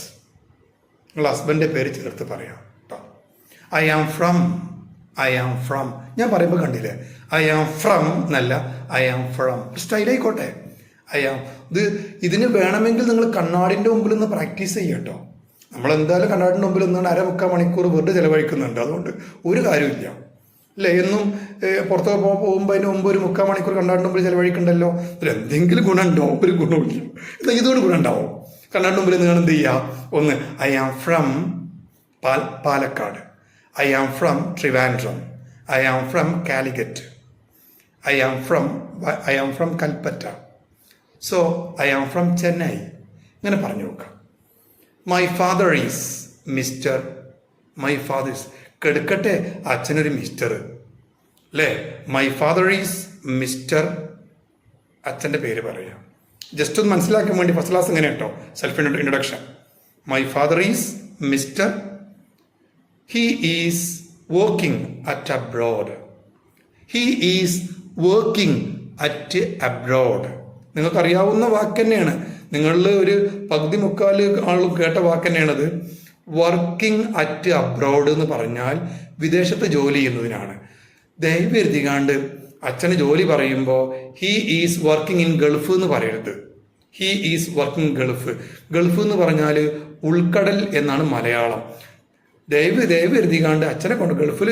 നിങ്ങൾ ഹസ്ബൻഡിൻ്റെ പേര് ചേർത്ത് പറയാം കേട്ടോ. I am from. ഞാൻ പറയുമ്പോൾ കണ്ടില്ലേ, ഐ ആം ഫ്രം എന്നല്ല, ഐ ആം ഫ്രം. സ്റ്റൈലായിക്കോട്ടെ. ഇതിന് വേണമെങ്കിൽ നിങ്ങൾ കണ്ണാടിൻ്റെ മുമ്പിൽ നിന്ന് പ്രാക്ടീസ് ചെയ്യട്ടോ. നമ്മളെന്തായാലും കണ്ണാടിൻ്റെ മുമ്പിൽ നിന്നാണ് 1/2-3/4 മണിക്കൂർ വെറുതെ ചിലവഴിക്കുന്നുണ്ട്. അതുകൊണ്ട് ഒരു കാര്യമില്ല അല്ലേ? എന്നും പുറത്തൊക്കെ പോകുമ്പോൾ അതിന് മുമ്പ് ഒരു 3/4 മണിക്കൂർ കണ്ണാടിൻ്റെ മുമ്പിൽ ചിലവഴിക്കണ്ടല്ലോ. അതിൽ എന്തെങ്കിലും ഗുണമുണ്ടോ? ഒരു ഗുണമില്ല. എന്നാൽ ഇതുകൊണ്ട് ഗുണം ഉണ്ടാവും. കണ്ണാടിൻ്റെ മുമ്പിൽ നിങ്ങൾ എന്ത് ചെയ്യുക? ഒന്ന്, I am from Palakkad, I am from Trivandrum, I am from Calicut, I am from Kalpetta, so I am from Chennai. ഇങ്ങനെ പറഞ്ഞു നോക്കാം. My father is mister. My father is, കെടുക്കട്ടെ അച്ഛനൊരു മിസ്റ്റർ അല്ലേ? My father is mister. അച്ഛൻ്റെ പേര് പറയാം. ജസ്റ്റ് ഒന്ന് മനസ്സിലാക്കാൻ വേണ്ടി ഫസ്റ്റ് ക്ലാസ് എങ്ങനെ കേട്ടോ, self introduction. My father is mister. He is working at abroad. He is working at abroad. നിങ്ങൾക്കറിയാവുന്ന വാക്ക് തന്നെയാണ്. നിങ്ങളിൽ ഒരു 3/4 ആളും കേട്ട വാക്ക് തന്നെയാണത്. വർക്കിംഗ് അറ്റ് അബ്രോഡ് എന്ന് പറഞ്ഞാൽ വിദേശത്ത് ജോലി ചെയ്യുന്നതിനാണ്. ദയവരുതികാണ്ട് അച്ഛന് ജോലി പറയുമ്പോൾ he is working in Gulf എന്ന് പറയരുത്. He is working Gulf. Gulf എന്ന് പറഞ്ഞാൽ ഉൾക്കടൽ എന്നാണ് മലയാളം. ദയവ് എഴുതിക്കാണ്ട് അച്ഛനെ കൊണ്ട് ഗൾഫിൽ,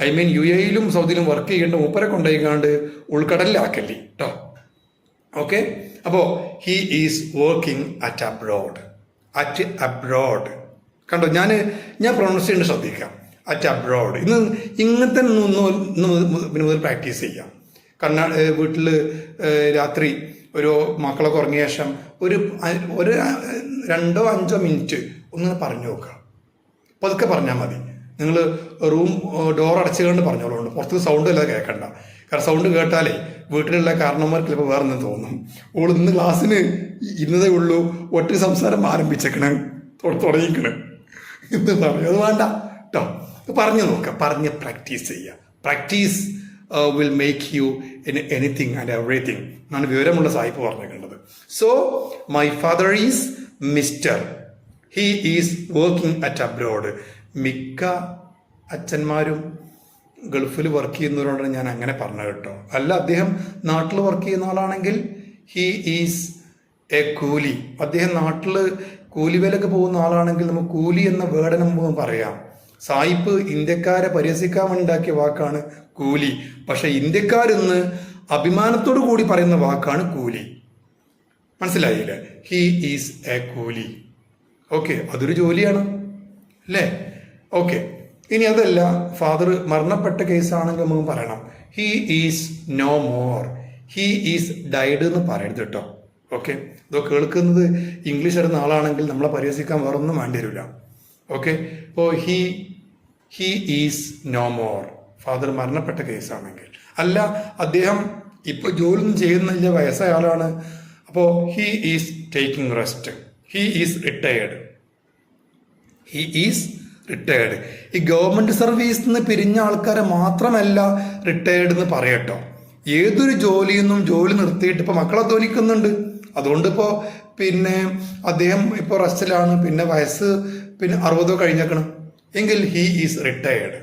ഐ മീൻ UAE-ലും സൗദിയിലും വർക്ക് ചെയ്യേണ്ട മൂപ്പരെ കൊണ്ടുപോയിക്കാണ്ട് ഉൾക്കടലിലാക്കല്ലേ കേട്ടോ. ഓക്കെ, അപ്പോൾ he is working at abroad. കണ്ടോ, ഞാൻ പ്രൊണൗൺസ് ചെയ്യേണ്ട ശ്രദ്ധിക്കാം. At abroad. ഇങ്ങനത്തെ മുതൽ പ്രാക്ടീസ് ചെയ്യാം. വീട്ടിൽ രാത്രി ഒരു മക്കളൊക്കെ ഉറങ്ങിയ ശേഷം ഒരു 2-5 മിനിറ്റ് ഒന്ന് പറഞ്ഞു നോക്കുക. പതുക്കെ പറഞ്ഞാൽ മതി. നിങ്ങൾ റൂം ഡോർ അടച്ചുകൊണ്ട് പറഞ്ഞോളൂ, പുറത്ത് സൗണ്ട് അല്ലാതെ കേൾക്കണ്ട. കാരണം സൗണ്ട് കേട്ടാലേ വീട്ടിലുള്ള കാരണന്മാർക്ക് ചിലപ്പോൾ വേറെ ഒന്നും തോന്നും. ഓൾ ഇന്ന് ക്ലാസ്സിന് ഇന്നതേ ഉള്ളൂ, ഒറ്റ സംസാരം ആരംഭിച്ചേക്കണ്, തുടങ്ങിക്കണ് എന്ന് പറയും. അത് വേണ്ട കേട്ടോ, പറഞ്ഞു നോക്കാം, പറഞ്ഞ് പ്രാക്ടീസ് ചെയ്യുക. Practice will make you in anything and everything എന്നാണ് വിവരമുള്ള സായിപ്പ് പറഞ്ഞേക്കേണ്ടത്. So my father is mister. He is working at abroad. മിക്ക അച്ഛന്മാരും ഗൾഫിൽ വർക്ക് ചെയ്യുന്നവരോടാണ് ഞാൻ അങ്ങനെ പറഞ്ഞത് കേട്ടോ. അല്ല, അദ്ദേഹം നാട്ടിൽ വർക്ക് ചെയ്യുന്ന ആളാണെങ്കിൽ ഹീ ഈസ് എ കൂലി. അദ്ദേഹം നാട്ടിൽ കൂലിവേലൊക്കെ പോകുന്ന ആളാണെങ്കിൽ നമുക്ക് കൂലി എന്ന വേർഡ് നമുക്ക് പറയാം. സായിപ്പ് ഇന്ത്യക്കാരെ പരിഹസിക്കാൻ ഉണ്ടാക്കിയ വാക്കാണ് കൂലി. പക്ഷെ ഇന്ത്യക്കാരിന്ന് അഭിമാനത്തോടു കൂടി പറയുന്ന വാക്കാണ് കൂലി. മനസ്സിലായില്ലേ? ഹി ഈസ് എ കൂലി. ഓക്കെ, അതൊരു ജോലിയാണ് അല്ലേ? ഓക്കെ, ഇനി അതല്ല, ഫാദർ മരണപ്പെട്ട കേസാണെങ്കിൽ നമുക്ക് പറയണം he is no more, he is died എന്ന് പറയരുത് കേട്ടോ. ഓക്കെ, ഇതോ കേൾക്കുന്നത് ഇംഗ്ലീഷ് അറിയുന്ന ആളാണെങ്കിൽ നമ്മളെ പരിഹസിക്കാൻ വേറൊന്നും വേണ്ടി വരില്ല. ഓക്കെ, ഇപ്പോൾ he is no more, father മരണപ്പെട്ട കേസാണെങ്കിൽ. അല്ല, അദ്ദേഹം ഇപ്പോൾ ജോലിയൊന്നും ചെയ്യുന്നില്ല, വയസ്സായ ആളാണ്, അപ്പോൾ he is taking rest, he is retired, he is retired. ഈ ഗവൺമെന്റ് സർവീസിൽ നിന്ന് പിരിഞ്ഞ ആൾക്കാരെ മാത്രമല്ല റിട്ടയേർഡ് എന്ന് പറയട്ടോ. ഏതൊരു ജോലിയൊന്നും ജോലി നിർത്തിയിട്ട് ഇപ്പൊ മക്കളെ അധ്വാനിക്കുന്നുണ്ട്, അതുകൊണ്ട് ഇപ്പോൾ പിന്നെ അദ്ദേഹം ഇപ്പോൾ റെസ്റ്റിലാണ്, പിന്നെ വയസ്സ് 60 കഴിഞ്ഞേക്കണം എങ്കിൽ he is retired.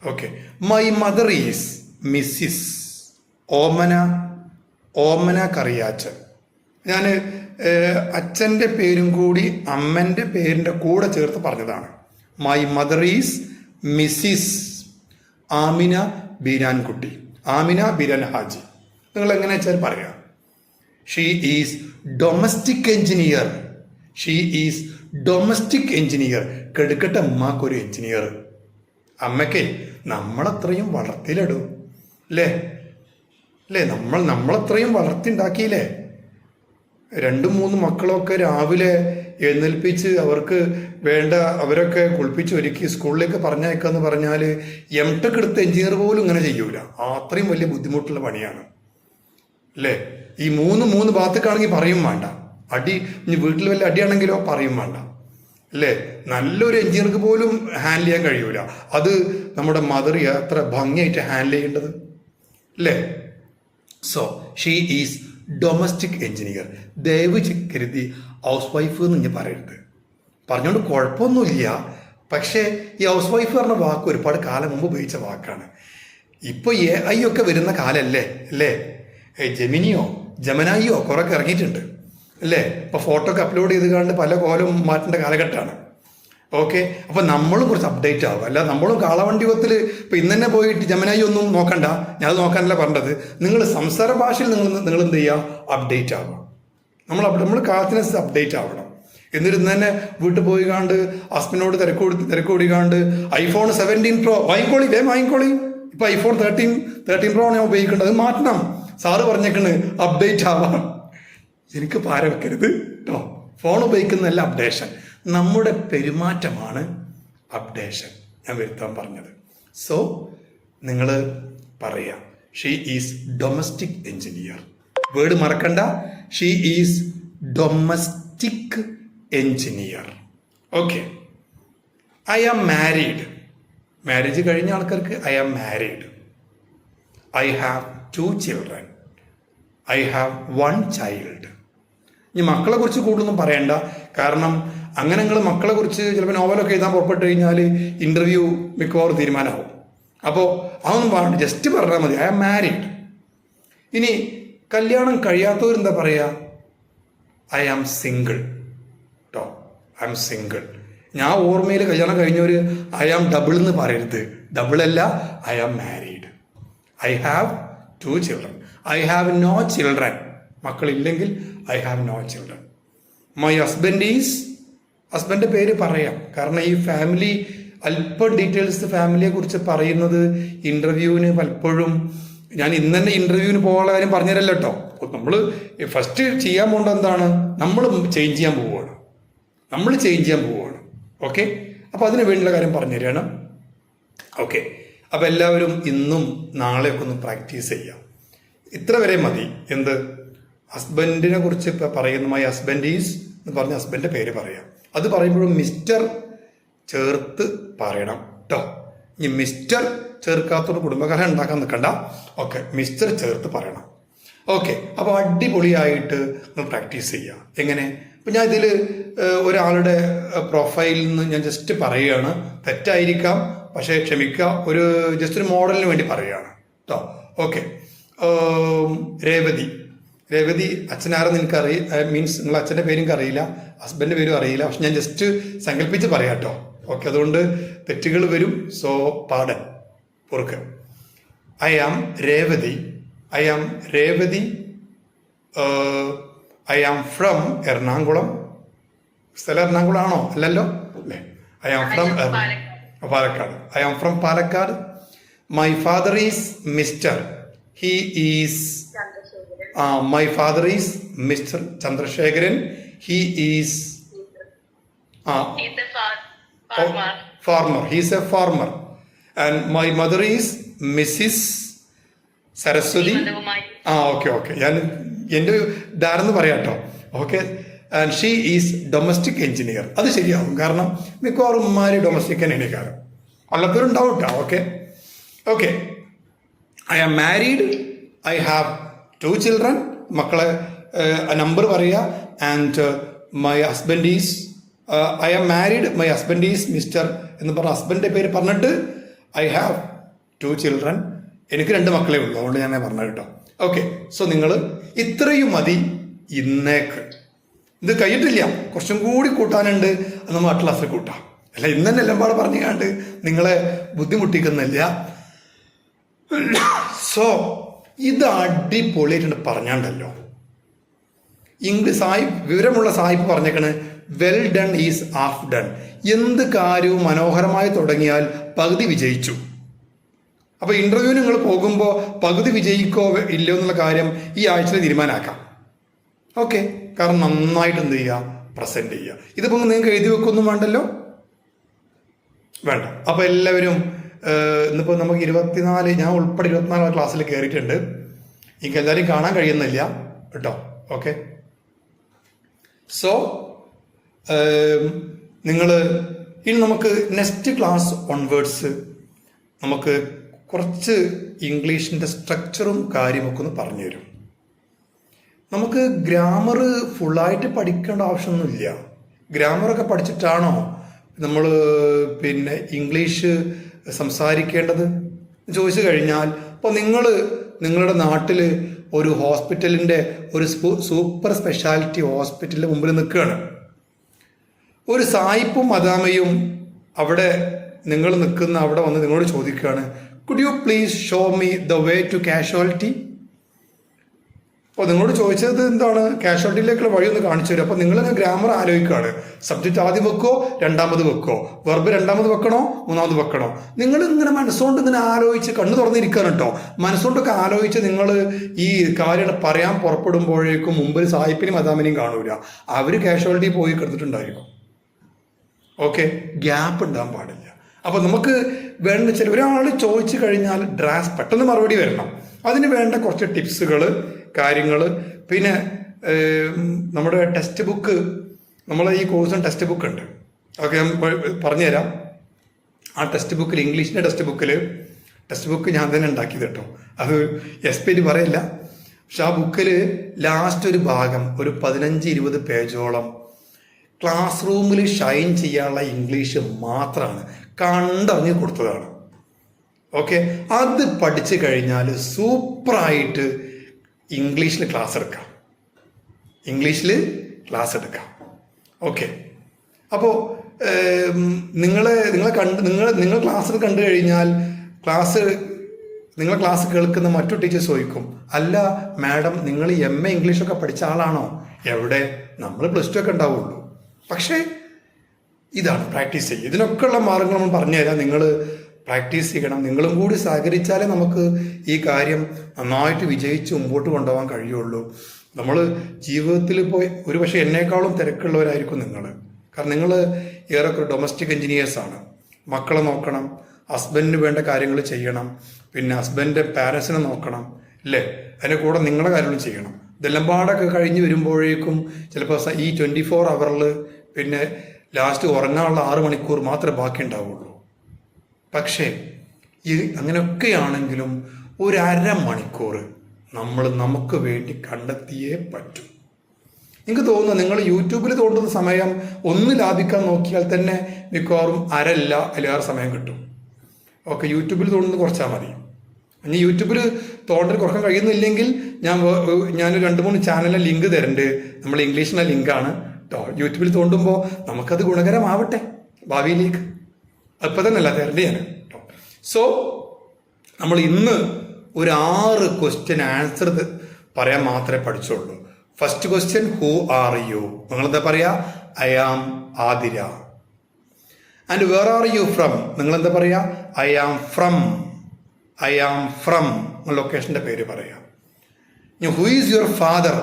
Okay, my mother is missus Omana Kariachan. ഞാൻ അച്ഛൻ്റെ പേരും കൂടി അമ്മൻ്റെ പേരിൻ്റെ കൂടെ ചേർത്ത് പറഞ്ഞതാണ്. My mother is missus Amina Beerankutty, Amina Beeran Haji. നിങ്ങൾ എങ്ങനെ വെച്ചാൽ പറയാം. She is domestic engineer, she is domestic engineer. കെടുക്കട്ടെ അമ്മക്കൊരു എഞ്ചിനീയർ. അമ്മയ്ക്ക് നമ്മളത്രയും വളർത്തിയിലിടും അല്ലേ? നമ്മളത്രയും വളർത്തിണ്ടാക്കിയില്ലേ? 2-3 മക്കളൊക്കെ രാവിലെ എഴുന്നേൽപ്പിച്ച് അവർക്ക് വേണ്ട അവരൊക്കെ കുളിപ്പിച്ച് ഒരുക്കി സ്കൂളിലേക്ക് പറഞ്ഞയക്കാന്ന് പറഞ്ഞാൽ എംടെക് എടുത്ത എഞ്ചിനീയർ പോലും ഇങ്ങനെ ചെയ്യൂല. അത്രയും വലിയ ബുദ്ധിമുട്ടുള്ള പണിയാണ് അല്ലേ? ഈ മൂന്ന് ഭാഗത്തേക്കാണെങ്കിൽ പറയും വേണ്ട, അടി ഇനി വീട്ടിൽ വല്ല അടിയാണെങ്കിലോ പറയും വേണ്ട അല്ലേ? നല്ലൊരു എഞ്ചിനീയർക്ക് പോലും ഹാൻഡിൽ ചെയ്യാൻ കഴിയൂല. അത് നമ്മുടെ മദർ എത്ര ഭംഗിയായിട്ട് ഹാൻഡിൽ ചെയ്യേണ്ടത് അല്ലേ? So she is domestic engineer. ദയവ് കരുതി ഹൗസ് വൈഫ് എന്ന് ഞാൻ പറയരുത്. പറഞ്ഞുകൊണ്ട് കുഴപ്പമൊന്നുമില്ല, പക്ഷേ ഈ ഹൗസ് വൈഫ് പറഞ്ഞ വാക്ക് ഒരുപാട് കാലം മുമ്പ് ഉപയോഗിച്ച വാക്കാണ്. ഇപ്പോൾ AI ഒക്കെ വരുന്ന കാലല്ലേ അല്ലേ? ജമനായിയോ കുറേയൊക്കെ ഇറങ്ങിയിട്ടുണ്ട് അല്ലേ? ഇപ്പോൾ ഫോട്ടോ ഒക്കെ അപ്ലോഡ് ചെയ്ത് കണ്ട് പല കോലം മാറ്റേണ്ട കാലഘട്ടമാണ്. ഓക്കെ, അപ്പം നമ്മളും കുറച്ച് അപ്ഡേറ്റ് ആവുക. അല്ല നമ്മളും കാളവണ്ടിവത്തിൽ ഇപ്പം ഇന്ന് തന്നെ പോയിട്ട് ജമനായി ഒന്നും നോക്കണ്ട, ഞാൻ അത് നോക്കാനല്ല പറഞ്ഞത്. നിങ്ങൾ സംസാര ഭാഷയിൽ നിങ്ങൾ എന്ത് ചെയ്യുക, അപ്ഡേറ്റ് ആവുക. നമ്മൾ കാലത്തിനനുസരിച്ച് അപ്ഡേറ്റ് ആവണം. എന്നിരുന്ന് തന്നെ വീട്ടിൽ പോയി കാണ്ട് ഹസ്ബൻഡിനോട് തിരക്കൂടിക്കാണ്ട് iPhone 17 Pro വാങ്ങിക്കോളി. ഇപ്പം iPhone 13 Pro ഞാൻ ഉപയോഗിക്കേണ്ടത്, അത് മാറ്റണം. സാറ് പറഞ്ഞേക്കണ് അപ്ഡേറ്റ് ആവാം. എനിക്ക് പാര വെക്കരുത് കേട്ടോ. ഫോൺ ഉപയോഗിക്കുന്നതല്ല അപ്ഡേഷൻ, നമ്മുടെ പെരുമാറ്റമാണ് അപ്ഡേഷൻ ഞാൻ വരുത്താൻ പറഞ്ഞത്. സോ നിങ്ങൾ പറയാം she is domestic engineer. Word മറക്കണ്ട, she is domestic engineer. Okay, I am married. Marriage കഴിഞ്ഞ ആൾക്കാർക്ക് I am married. I have 2 children. I have 1 child. ഇനി മക്കളെ കുറിച്ച് കൂടുതലൊന്നും പറയണ്ട, കാരണം അങ്ങനെ നിങ്ങൾ മക്കളെ കുറിച്ച് ചിലപ്പോൾ നോവലൊക്കെ എഴുതാൻ പുറപ്പെട്ട് കഴിഞ്ഞാൽ ഇന്റർവ്യൂ മിക്കവാറും തീരുമാനമാവും. അപ്പോൾ അതൊന്നും പറഞ്ഞിട്ട് ജസ്റ്റ് പറഞ്ഞാൽ മതി, ഐ ആം മാരീഡ്. ഇനി കല്യാണം കഴിയാത്തവരെന്താ പറയുക, ഐ ആം സിംഗിൾ കേട്ടോ. I am single. ഞാൻ ഓർമ്മയിൽ കല്യാണം കഴിഞ്ഞവർ ഐ ആം ഡബിൾ എന്ന് പറയരുത്. ഡബിൾ അല്ല, I am married. I have 2 children. I have no children. മക്കളില്ലെങ്കിൽ I have no children. My husband is, ഹസ്ബൻഡിൻ്റെ പേര് പറയാം, കാരണം ഈ ഫാമിലി അല്പം ഡീറ്റെയിൽസ് ഫാമിലിയെ കുറിച്ച് പറയുന്നത് ഇന്റർവ്യൂവിന് പലപ്പോഴും ഞാൻ ഇന്ന് തന്നെ ഇന്റർവ്യൂവിന് പോകാനുള്ള കാര്യം പറഞ്ഞുതരല്ലോ കേട്ടോ. നമ്മൾ ഫസ്റ്റ് ചെയ്യാൻ പോകേണ്ടത് എന്താണ്, നമ്മൾ ചേഞ്ച് ചെയ്യാൻ പോവുകയാണ്. ഓക്കെ, അപ്പോൾ അതിന് വേണ്ടിയുള്ള കാര്യം പറഞ്ഞു തരികയാണ്. ഓക്കെ, അപ്പോൾ എല്ലാവരും ഇന്നും നാളെയൊക്കെ ഒന്ന് പ്രാക്ടീസ് ചെയ്യാം. ഇത്ര വരെ മതി. എന്ത്, ഹസ്ബൻഡിനെ കുറിച്ച് ഇപ്പം പറയുന്ന മൈ ഹസ്ബൻഡ് ഈസ് എന്ന് പറഞ്ഞ ഹസ്ബൻഡിൻ്റെ പേര് പറയാം. അത് പറയുമ്പോഴും മിസ്റ്റർ ചേർത്ത് പറയണം കേട്ടോ. ഇനി മിസ്റ്റർ ചേർക്കാത്തൊരു കുടുംബകലഹം ഉണ്ടാക്കാൻ നിൽക്കണ്ട. ഓക്കെ, മിസ്റ്റർ ചേർത്ത് പറയണം. ഓക്കെ, അപ്പോൾ അടിപൊളിയായിട്ട് നിങ്ങൾ പ്രാക്ടീസ് ചെയ്യുക. എങ്ങനെ, ഇപ്പം ഞാൻ ഇതിൽ ഒരാളുടെ പ്രൊഫൈലിൽ നിന്ന് ഞാൻ ജസ്റ്റ് പറയുകയാണ്, തെറ്റായിരിക്കാം, പക്ഷേ ക്ഷമിക്കുക, ജസ്റ്റ് ഒരു മോഡലിന് വേണ്ടി പറയുകയാണ് കേട്ടോ. ഓക്കെ, രേവതി അച്ഛനാരെന്ന് എനിക്കറിയാം, മീൻസ് നിങ്ങൾ അച്ഛൻ്റെ പേരും എനിക്ക് അറിയില്ല, ഹസ്ബൻഡിൻ്റെ പേരും അറിയില്ല, പക്ഷെ ഞാൻ ജസ്റ്റ് സങ്കല്പിച്ച് പറയാം കേട്ടോ. ഓക്കെ, അതുകൊണ്ട് തെറ്റുകൾ വരും, സോ പാടൻ പൊറുക്ക്. I am Revathi I am Revathi. I am from Ernakulam. സ്ഥലം എറണാകുളം ആണോ? അല്ലല്ലോ അല്ലേ? I am from Palakkad. I am from Palakkad. My father is mister. He is my father is mister Chandrasekharan. He is farmer. He is a farmer. And my mother is Mrs. Saraswati. Okay. ഞാൻ എൻ്റെ ധാരണ പറയാട്ടോ. Okay. And she is domestic engineer. അത് ശരിയാവും, കാരണം മിക്കവാറും ഉമ്മാരി ഡൊമസ്റ്റിക് തന്നെയാണ് കാരണം, അല്ലാത്തവരുണ്ടാവും കേട്ടോ. Okay. I am married. I have 2 children. മക്കളെ നമ്പർ പറയുക. And my husband is I am married. My husband is mister എന്ന് പറഞ്ഞ ഹസ്ബൻഡിന്റെ പേര് പറഞ്ഞിട്ട് ഐ ഹാവ് 2 children. എനിക്ക് 2 മക്കളെ ഉള്ളൂ, അതുകൊണ്ട് ഞാൻ പറഞ്ഞത് കേട്ടോ. ഓക്കെ. സോ നിങ്ങൾ ഇത്രയും മതി ഇന്നേക്ക്. ഇത് കഴിഞ്ഞിട്ടില്ല, കുറച്ചും കൂടി കൂട്ടാനുണ്ട്. അത് നമ്മൾ അടുത്ത ക്ലാസ്സിൽ കൂട്ടാം. അല്ല, ഇന്ന് തന്നെ എല്ലാം പാടെ പറഞ്ഞാണ്ട് നിങ്ങളെ ബുദ്ധിമുട്ടിക്കുന്നില്ല. സോ ഇത് അടിപൊളിയായിട്ടുണ്ട് പറഞ്ഞാണ്ടല്ലോ. ഇംഗ്ലീഷ് സാഹിബ്, വിവരമുള്ള സാഹിബ് പറഞ്ഞേക്കണ് well done is half done. എന്ത് കാര്യവും മനോഹരമായി തുടങ്ങിയാൽ പകുതി വിജയിച്ചു. അപ്പൊ ഇന്റർവ്യൂവിന് നിങ്ങൾ പോകുമ്പോൾ പകുതി വിജയിക്കോ ഇല്ലയോ എന്നുള്ള കാര്യം ഈ ആഴ്ചയിൽ തീരുമാനമാക്കാം. ഓക്കെ. കാരണം നന്നായിട്ട് എന്ത് ചെയ്യുക, പ്രസന്റ് ചെയ്യുക. ഇതിപ്പോ നിങ്ങൾക്ക് എഴുതി വെക്കൊന്നും വേണ്ടല്ലോ, വേണ്ട. അപ്പൊ എല്ലാവരും ഇന്നിപ്പോ നമുക്ക് 24, ഞാൻ ഉൾപ്പെടെ 24 ക്ലാസ്സിൽ കയറിയിട്ടുണ്ട്. എനിക്ക് എല്ലാവരും കാണാൻ കഴിയുന്നില്ല കേട്ടോ. ഓക്കെ. സോ നിങ്ങൾ ഇനി നമുക്ക് നെക്സ്റ്റ് ക്ലാസ് ഓൺവേർഡ്സ് നമുക്ക് കുറച്ച് ഇംഗ്ലീഷിൻ്റെ സ്ട്രക്ചറും കാര്യമൊക്കെ ഒന്ന് പറഞ്ഞു തരും. നമുക്ക് ഗ്രാമർ ഫുള്ളായിട്ട് പഠിക്കേണ്ട ആവശ്യമൊന്നുമില്ല. ഗ്രാമറൊക്കെ പഠിച്ചിട്ടാണോ നമ്മൾ പിന്നെ ഇംഗ്ലീഷ് സംസാരിക്കേണ്ടത് ചോദിച്ചു കഴിഞ്ഞാൽ, ഇപ്പോൾ നിങ്ങളുടെ നാട്ടിൽ ഒരു ഹോസ്പിറ്റലിൻ്റെ ഒരു സൂപ്പർ സ്പെഷ്യാലിറ്റി ഹോസ്പിറ്റലിൻ്റെ മുമ്പിൽ നിൽക്കുകയാണ്. ഒരു സായിപ്പും മദാമയും അവിടെ നിങ്ങൾ നിൽക്കുന്ന അവിടെ വന്ന് നിങ്ങളോട് ചോദിക്കുകയാണ്, could you please show me the way to casualty. അപ്പോൾ നിങ്ങളോട് ചോദിച്ചത് എന്താണ്, കാഷ്വാലിറ്റിയിലേക്കുള്ള വഴി ഒന്ന് കാണിച്ചു തരും. അപ്പോൾ നിങ്ങൾ ഗ്രാമർ ആലോചിക്കുകയാണ്. സബ്ജക്റ്റ് ആദ്യം വെക്കോ രണ്ടാമത് വെക്കോ, വെർബ് രണ്ടാമത് വെക്കണോ മൂന്നാമത് വെക്കണോ. നിങ്ങൾ ഇങ്ങനെ മനസ്സുകൊണ്ട് ഇങ്ങനെ ആലോചിച്ച് കണ്ണു തുറന്നിരിക്കുകയാണ് കേട്ടോ. മനസ്സുകൊണ്ടൊക്കെ ആലോചിച്ച് നിങ്ങൾ ഈ കാര്യം പറയാൻ പുറപ്പെടുമ്പോഴേക്കും മുമ്പിൽ സായിപ്പിനും മദാമിനെയും കാണൂല. അവർ കാഷ്വാലിറ്റി പോയി കിടന്നിട്ടുണ്ടായിരിക്കും. ഓക്കെ. ഗ്യാപ്പ് ഉണ്ടാകാൻ പാടില്ല. അപ്പൊ നമുക്ക് വേണ്ട ചില ഒരാൾ ചോദിച്ചു കഴിഞ്ഞാൽ പെട്ടെന്ന് മറുപടി വരണം. അതിന് വേണ്ട കുറച്ച് ടിപ്സുകൾ, കാര്യങ്ങൾ. പിന്നെ നമ്മുടെ ടെക്സ്റ്റ് ബുക്ക്, നമ്മളെ ഈ കോഴ്സിന് ടെക്സ്റ്റ് ബുക്ക് ഉണ്ട്. ഓക്കെ, ഞാൻ പറഞ്ഞുതരാം. ആ ടെക്സ്റ്റ് ബുക്കിൽ, ഇംഗ്ലീഷിൻ്റെ ടെക്സ്റ്റ് ബുക്ക് ഞാൻ തന്നെ ഉണ്ടാക്കിയത് കേട്ടോ. അത് എക്സ്പെക്റ്റ് പറയില്ല. പക്ഷെ ആ ബുക്കിൽ ലാസ്റ്റ് ഒരു ഭാഗം, ഒരു 15-20 പേജോളം ക്ലാസ് റൂമിൽ ഷൈൻ ചെയ്യാനുള്ള ഇംഗ്ലീഷ് മാത്രമാണ്, കണ്ടറിഞ്ഞ് കൊടുത്തതാണ്. ഓക്കെ. അത് പഠിച്ചു കഴിഞ്ഞാൽ സൂപ്പറായിട്ട് ഇംഗ്ലീഷിൽ ക്ലാസ് എടുക്കാം. ഓക്കെ. അപ്പോൾ നിങ്ങൾ ക്ലാസ്സിൽ കണ്ടു കഴിഞ്ഞാൽ നിങ്ങളെ ക്ലാസ് കേൾക്കുന്ന മറ്റു ടീച്ചേഴ്സ് ചോദിക്കും, അല്ല മാഡം നിങ്ങൾ MA ഇംഗ്ലീഷൊക്കെ പഠിച്ച ആളാണോ? എവിടെ, നമ്മൾ +2 ഒക്കെ ഉണ്ടാവുള്ളൂ. പക്ഷേ ഇതാണ് പ്രാക്ടീസ് ചെയ്യുക. ഇതിനൊക്കെയുള്ള മാർഗങ്ങൾ നമ്മൾ പറഞ്ഞുതരാം. നിങ്ങൾ പ്രാക്ടീസ് ചെയ്യണം. നിങ്ങളും കൂടി സഹകരിച്ചാലേ നമുക്ക് ഈ കാര്യം നന്നായിട്ട് വിജയിച്ച് മുമ്പോട്ട് കൊണ്ടുപോകാൻ കഴിയുള്ളൂ. നമ്മൾ ജീവിതത്തിൽ പോയി ഒരു പക്ഷേ എന്നേക്കാളും തിരക്കുള്ളവരായിരിക്കും നിങ്ങൾ. കാരണം നിങ്ങൾ ഏറെക്കുറെ ഡൊമസ്റ്റിക് എഞ്ചിനീയേഴ്സാണ്. മക്കളെ നോക്കണം, ഹസ്ബൻഡിന് വേണ്ട കാര്യങ്ങൾ ചെയ്യണം, പിന്നെ ഹസ്ബൻഡിൻ്റെ പാരൻസിനെ നോക്കണം, അല്ലേ? അതിൻ്റെ കൂടെ നിങ്ങളുടെ കാര്യങ്ങളും ചെയ്യണം. ഇതെല്ലാം പാടൊക്കെ കഴിഞ്ഞ് വരുമ്പോഴേക്കും ചിലപ്പോൾ ഈ 24 hours പിന്നെ ലാസ്റ്റ് ഉറങ്ങാനുള്ള 6 മണിക്കൂർ മാത്രമേ ബാക്കി ഉണ്ടാവുള്ളൂ. പക്ഷേ അങ്ങനെയൊക്കെയാണെങ്കിലും ഒരു അരമണിക്കൂർ നമുക്ക് വേണ്ടി കണ്ടെത്തിയേ പറ്റൂ. എനിക്ക് തോന്നുന്നു നിങ്ങൾ യൂട്യൂബിൽ തോണ്ടുന്ന സമയം ഒന്ന് ലാഭിക്കാൻ നോക്കിയാൽ തന്നെ മിക്കവാറും അതിലേറെ സമയം കിട്ടും. ഓക്കെ. യൂട്യൂബിൽ തോണ്ടുന്നത് കുറച്ചാൽ മതി. ഇനി യൂട്യൂബിൽ തോണ്ടൽ കുറക്കാൻ കഴിയുന്നില്ലെങ്കിൽ ഞാനൊരു 2-3 ചാനലിലെ ലിങ്ക് തരുന്നുണ്ട്. നമ്മൾ ഇംഗ്ലീഷിലെ ലിങ്കാണ് കേട്ടോ. യൂട്യൂബിൽ തോണ്ടുമ്പോൾ നമുക്കത് ഗുണകരമാവട്ടെ ഭാവിയിലേക്ക്. ഇപ്പം തന്നെ അല്ല തരേണ്ടത് ഞാൻ കേട്ടോ. സോ നമ്മൾ ഇന്ന് ഒരു 6 ക്വസ്റ്റ്യൻ ആൻസർ പറയാൻ മാത്രമേ പഠിച്ചുള്ളൂ. First question who are you, നിങ്ങളെന്താ പറയാ? I am Athira. And where are you from, നിങ്ങളെന്താ പറയാ? I am from. I am from ലൊക്കേഷൻ്റെ പേര് പറയാം. ഹു ഈസ് യുവർ ഫാദർ,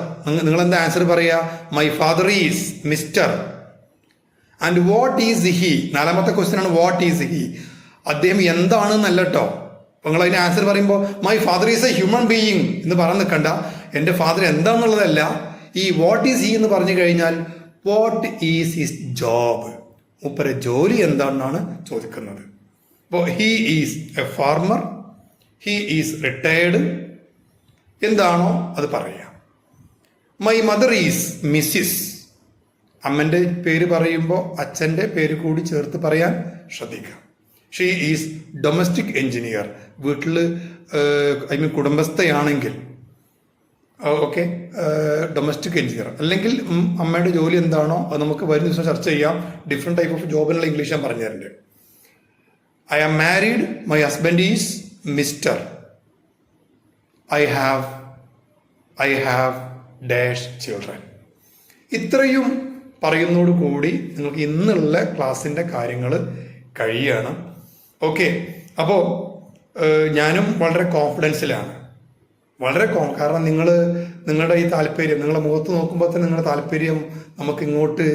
നിങ്ങളെന്താ ആൻസർ പറയാ? My father is mister. And what is he, 4ാമത്തെ ക്വസ്റ്റ്യൻ ആണ് വാട്ട് ഈസ് ഹി, അദ്ദേഹം എന്താണെന്നല്ല കേട്ടോ. നിങ്ങൾ അതിന് ആൻസർ പറയുമ്പോൾ my father is a human being എന്ന് പറയാൻ നിൽക്കണ്ട. എൻ്റെ ഫാദർ എന്താണെന്നുള്ളതല്ല, ഈ വാട്ട് ഈസ് ഹി എന്ന് പറഞ്ഞു കഴിഞ്ഞാൽ വാട്ട് ഈസ് ഹിസ് ജോബ്, മൂപ്പരെ ജോലി എന്താണെന്നാണ് ചോദിക്കുന്നത്. അപ്പോൾ he is A farmer, he is retired, എന്താണോ അത് പറയാം. മൈ മദർ ഈസ് മിസ്സിസ്, അമ്മൻ്റെ പേര് പറയുമ്പോൾ അച്ഛൻ്റെ പേര് കൂടി ചേർത്ത് പറയാൻ ശ്രദ്ധിക്കാം. ഷീ ഈസ് ഡൊമസ്റ്റിക് എഞ്ചിനീയർ, വീട്ടിൽ കുടുംബസ്ഥയാണെങ്കിൽ ഓക്കെ ഡൊമസ്റ്റിക് എഞ്ചിനീയർ. അല്ലെങ്കിൽ അമ്മയുടെ ജോലി എന്താണോ അത് നമുക്ക് വരും ദിവസം ചർച്ച ചെയ്യാം. ഡിഫറെൻറ്റ് ടൈപ്പ് ഓഫ് ജോബിനുള്ള ഇംഗ്ലീഷ് ഞാൻ പറഞ്ഞു തരുന്നുണ്ട്. I am married, my husband is mister. I have dash children. ഇത്രയും പറയുന്നതോടു കൂടി നിങ്ങൾക്ക് ഇന്നുള്ള ക്ലാസ്സിൻ്റെ കാര്യങ്ങൾ കഴിയുകയാണ്. ഓക്കെ, അപ്പോൾ ഞാനും വളരെ കോൺഫിഡൻസിലാണ്, കാരണം നിങ്ങളുടെ ഈ താല്പര്യം, നിങ്ങളുടെ മുഖത്ത് നോക്കുമ്പോൾ തന്നെ നിങ്ങളുടെ താല്പര്യം നമുക്ക് ഇങ്ങോട്ട്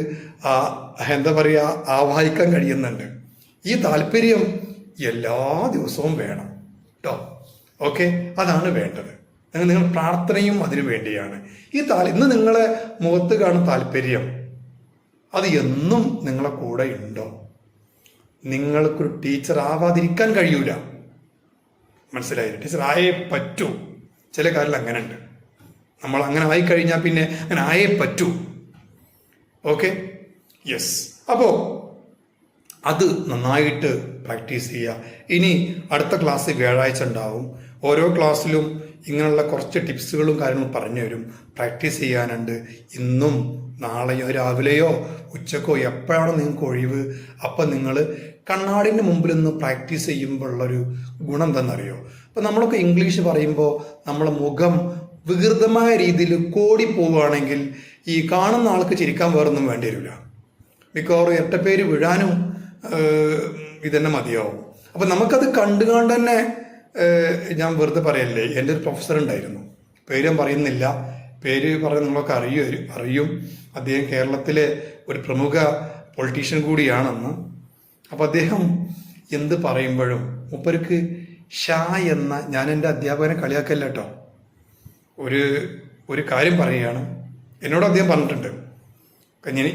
എന്താ പറയുക ആവാഹിക്കാൻ കഴിയുന്നുണ്ട്. ഈ താല്പര്യം എല്ലാ ദിവസവും വേണം കേട്ടോ. ഓക്കെ, അതാണ് വേണ്ടത്. നിങ്ങൾ പ്രാർത്ഥനയും അതിനു വേണ്ടിയാണ്. ഇന്ന് നിങ്ങളെ മുഖത്ത് കാണുന്ന താല്പര്യം അത് എന്നും നിങ്ങളെ കൂടെ ഉണ്ടോ? നിങ്ങൾക്കൊരു ടീച്ചർ ആവാതിരിക്കാൻ കഴിയൂല, മനസ്സിലായില്ല? ടീച്ചർ ആയേ പറ്റൂ. ചില കാര്യങ്ങൾ അങ്ങനെ ഉണ്ട്, നമ്മൾ അങ്ങനെ ആയിക്കഴിഞ്ഞാൽ പിന്നെ അങ്ങനെ ആയേ പറ്റൂ. Okay, yes. അപ്പോൾ അത് നന്നായിട്ട് പ്രാക്ടീസ് ചെയ്യുക. ഇനി അടുത്ത ക്ലാസ് വ്യാഴാഴ്ച ഉണ്ടാവും. ഓരോ ക്ലാസ്സിലും ഇങ്ങനെയുള്ള കുറച്ച് ടിപ്സുകളും കാര്യങ്ങളും പറഞ്ഞു തരും. പ്രാക്ടീസ് ചെയ്യാനുണ്ട്. ഇന്നും നാളെയോ രാവിലെയോ ഉച്ചക്കോ എപ്പോഴാണോ നിങ്ങൾക്ക് ഒഴിവ്, അപ്പം നിങ്ങൾ കണ്ണാടിൻ്റെ മുമ്പിൽ നിന്ന് പ്രാക്ടീസ് ചെയ്യുമ്പോഴുള്ളൊരു ഗുണം എന്താണെന്നറിയോ? അപ്പം നമ്മളൊക്കെ ഇംഗ്ലീഷ് പറയുമ്പോൾ നമ്മളെ മുഖം വികൃതമായ രീതിയിൽ കോടിപ്പോവുകയാണെങ്കിൽ ഈ കാണുന്ന ആൾക്ക് ചിരിക്കാൻ വേറൊന്നും വേണ്ടി വരില്ല. മിക്കവാറും എട്ടപ്പേര് വീഴാനും ഇതന്നെ മതിയാവും. അപ്പം നമുക്കത് കണ്ടുകൊണ്ട് തന്നെ ഞാൻ വെറുതെ പറയല്ലേ, എൻ്റെ ഒരു പ്രൊഫസർ ഉണ്ടായിരുന്നു, പേര് ഞാൻ പറയുന്നില്ല, പേര് പറഞ്ഞ് നിങ്ങളൊക്കെ അറിയും. അദ്ദേഹം കേരളത്തിലെ ഒരു പ്രമുഖ പൊളിറ്റീഷ്യൻ കൂടിയാണെന്ന്. അപ്പം അദ്ദേഹം എന്ത് പറയുമ്പോഴും മൂപ്പർക്ക് ഷാ എന്ന, ഞാൻ എൻ്റെ അധ്യാപകനെ കളിയാക്കല്ല കേട്ടോ, ഒരു കാര്യം പറയുകയാണ്. എന്നോട് അദ്ദേഹം പറഞ്ഞിട്ടുണ്ട്,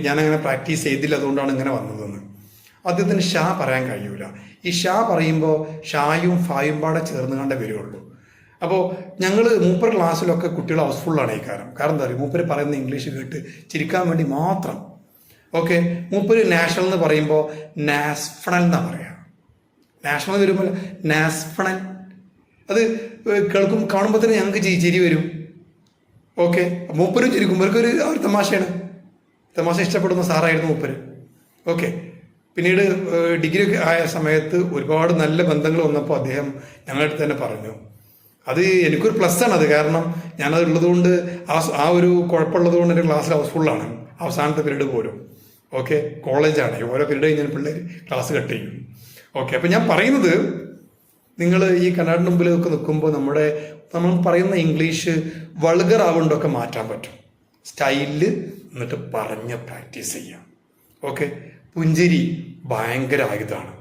ഞാനങ്ങനെ പ്രാക്ടീസ് ചെയ്തില്ല, അതുകൊണ്ടാണ് ഇങ്ങനെ വന്നതെന്ന്. അദ്ദേഹത്തിന് ഷാ പറയാൻ കഴിയൂല. ഈ ഷാ പറയുമ്പോൾ ഷായും ഫായും പാടെ ചേർന്ന് കണ്ടേ വരുള്ളൂ. അപ്പോൾ ഞങ്ങൾ മൂപ്പർ ക്ലാസ്സിലൊക്കെ കുട്ടികൾ ഹൗസ്ഫുള്ളാണ് ഈ കാരണം എന്താ പറയുക, മൂപ്പര് പറയുന്ന ഇംഗ്ലീഷ് കേട്ട് ചിരിക്കാൻ വേണ്ടി മാത്രം. ഓക്കെ, മൂപ്പര് നാഷണൽ എന്ന് പറയുമ്പോൾ നാസ്ഫണൽ എന്നാണ് പറയുക. നാഷണൽ വരുമ്പോൾ നാസ്ഫണൽ, അത് കാണുമ്പോൾ തന്നെ ഞങ്ങൾക്ക് ചിരി വരും. ഓക്കെ, മൂപ്പരും ചിരിക്കും. ഇവർക്കൊരു തമാശയാണ്, തമാശ ഇഷ്ടപ്പെടുന്ന സാറായിരുന്നു മൂപ്പര്. ഓക്കെ, പിന്നീട് ഡിഗ്രി ആയ സമയത്ത് ഒരുപാട് നല്ല ബന്ധങ്ങൾ വന്നപ്പോൾ അദ്ദേഹം ഞങ്ങളുടെ അടുത്ത് തന്നെ പറഞ്ഞു. അത് എനിക്കൊരു പ്ലസ്സാണ് അത്, കാരണം ഞാനത് ഉള്ളതുകൊണ്ട് ആ ഒരു കുഴപ്പമുള്ളത് കൊണ്ട് എൻ്റെ ക്ലാസ്സിൽ ഹൗസ്ഫുള്ളാണ് അവസാനത്തെ പീരീഡ് പോലും. ഓക്കെ, കോളേജാണ്, ഓരോ പീരീഡ് കഴിഞ്ഞാൽ പിള്ളേർ ക്ലാസ് കട്ട് ചെയ്യും. ഓക്കെ, അപ്പം ഞാൻ പറയുന്നത്, നിങ്ങൾ ഈ കണ്ണാടിന് മുമ്പിലൊക്കെ നിൽക്കുമ്പോൾ നമ്മൾ പറയുന്ന ഇംഗ്ലീഷ് വൾഗർ ആവുകൊണ്ടൊക്കെ മാറ്റാൻ പറ്റും. സ്റ്റൈലിൽ എന്നിട്ട് പറഞ്ഞ് പ്രാക്ടീസ് ചെയ്യാം. ഓക്കെ, പുഞ്ചിരി ഭയങ്കര ആയുധമാണ്.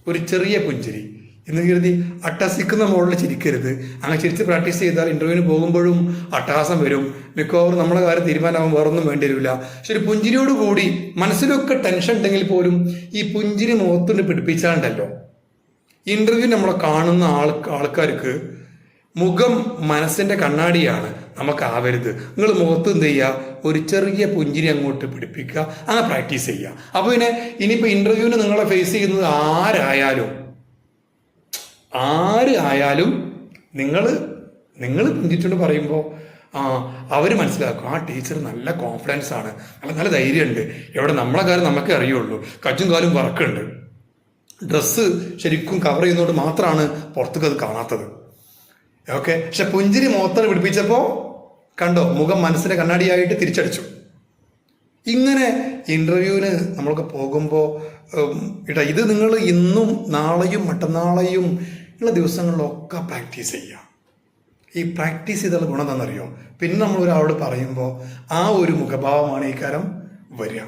ഒരു ചെറിയ പുഞ്ചിരി എന്ന് കരുതി അട്ടഹസിക്കുന്ന മോളിൽ ചിരിക്കരുത്. അങ്ങനെ ചിരിച്ച് പ്രാക്ടീസ് ചെയ്താൽ ഇൻ്റർവ്യൂവിന് പോകുമ്പോഴും അട്ടഹാസം വരും. മിക്കവാറും നമ്മളെ കാര്യം തീരുമാനമാകും, വേറൊന്നും വേണ്ടി വരില്ല. പക്ഷെ ഒരു പുഞ്ചിരിയോട് കൂടി, മനസ്സിലൊക്കെ ടെൻഷൻ ഉണ്ടെങ്കിൽ പോലും ഈ പുഞ്ചിരി മുഖത്തുകൊണ്ട് പിടിപ്പിച്ചാണ്ടല്ലോ, ഇൻ്റർവ്യൂ നമ്മളെ കാണുന്ന ആൾക്കാർക്ക് മുഖം മനസ്സിൻ്റെ കണ്ണാടിയാണ്, നമുക്കാവരുത്. നിങ്ങൾ മുഖത്ത് എന്ത് ചെയ്യുക, ഒരു ചെറിയ പുഞ്ചിരി അങ്ങോട്ട് പിടിപ്പിക്കുക, അങ്ങനെ പ്രാക്ടീസ് ചെയ്യുക. അപ്പോൾ പിന്നെ ഇനിയിപ്പോൾ ഇൻ്റർവ്യൂവിന് നിങ്ങളെ ഫേസ് ചെയ്യുന്നത് ആരായാലും നിങ്ങൾ പുഞ്ചിരിച്ചുകൊണ്ട് പറയുമ്പോൾ അവർ മനസ്സിലാക്കും, ആ ടീച്ചർ നല്ല കോൺഫിഡൻസ് ആണ്, നല്ല ധൈര്യമുണ്ട്, എവിടെ നമ്മളെ കാര്യം നമുക്കേ അറിയുള്ളൂ, കച്ചും കാലും വർക്കുണ്ട്, ഡ്രസ്സ് ശരിക്കും കവർ ചെയ്യുന്നതുകൊണ്ട് മാത്രമാണ് പുറത്തേക്ക് അത് കാണാത്തത് ഓക്കെ. പക്ഷെ പുഞ്ചിരി മുഖത്താണ് പിടിപ്പിച്ചപ്പോൾ കണ്ടോ, മുഖം മനസ്സിന്റെ കണ്ണാടിയായിട്ട് തിരിച്ചടിച്ചു. ഇങ്ങനെ ഇന്റർവ്യൂവിന് നമ്മൾക്ക് പോകുമ്പോൾ ഇത് നിങ്ങൾ ഇന്നും നാളെയും മറ്റന്നാളെയും ഉള്ള ദിവസങ്ങളിലൊക്കെ പ്രാക്ടീസ് ചെയ്യുക. ഈ പ്രാക്ടീസ് ചെയ്തുള്ള ഗുണം എന്താണെന്നറിയോ? പിന്നെ നമ്മൾ ഒരാളോട് പറയുമ്പോൾ ആ ഒരു മുഖഭാവമാണ് ഈ കാര്യം വരിക.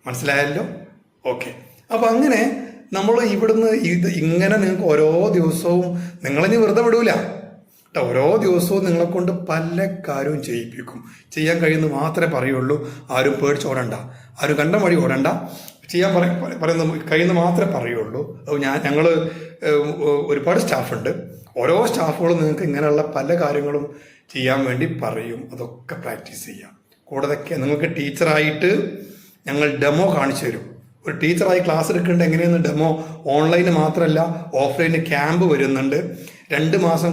മനസ്സിലായല്ലോ? ഓക്കെ. അപ്പം അങ്ങനെ നമ്മൾ ഇവിടുന്ന് ഇങ്ങനെ നിങ്ങൾക്ക് ഓരോ ദിവസവും നിങ്ങളിനി വെറുതെ വിടൂല കേട്ടോ. ഓരോ ദിവസവും നിങ്ങളെ കൊണ്ട് പല കാര്യവും ചെയ്യിപ്പിക്കും. ചെയ്യാൻ കഴിയുന്നത് മാത്രമേ പറയുള്ളൂ. ആരും പേടിച്ച് ഓടണ്ട, ആരും കണ്ട വഴി ഓടണ്ട. ചെയ്യാൻ പറയുന്ന കഴിയുന്ന മാത്രമേ പറയുള്ളൂ. ഞങ്ങൾ ഒരുപാട് സ്റ്റാഫുണ്ട്. ഓരോ സ്റ്റാഫുകളും നിങ്ങൾക്ക് ഇങ്ങനെയുള്ള പല കാര്യങ്ങളും ചെയ്യാൻ വേണ്ടി പറയും. അതൊക്കെ പ്രാക്ടീസ് ചെയ്യാം. കൂടാതെ നിങ്ങൾക്ക് ടീച്ചറായിട്ട് ഞങ്ങൾ ഡെമോ കാണിച്ചു തരും. ഒരു ടീച്ചറായി ക്ലാസ് എടുക്കേണ്ട എങ്ങനെയെന്ന് ഡെമോ ഓൺലൈന് മാത്രമല്ല ഓഫ്ലൈന് ക്യാമ്പ് വരുന്നുണ്ട്. 2 മാസം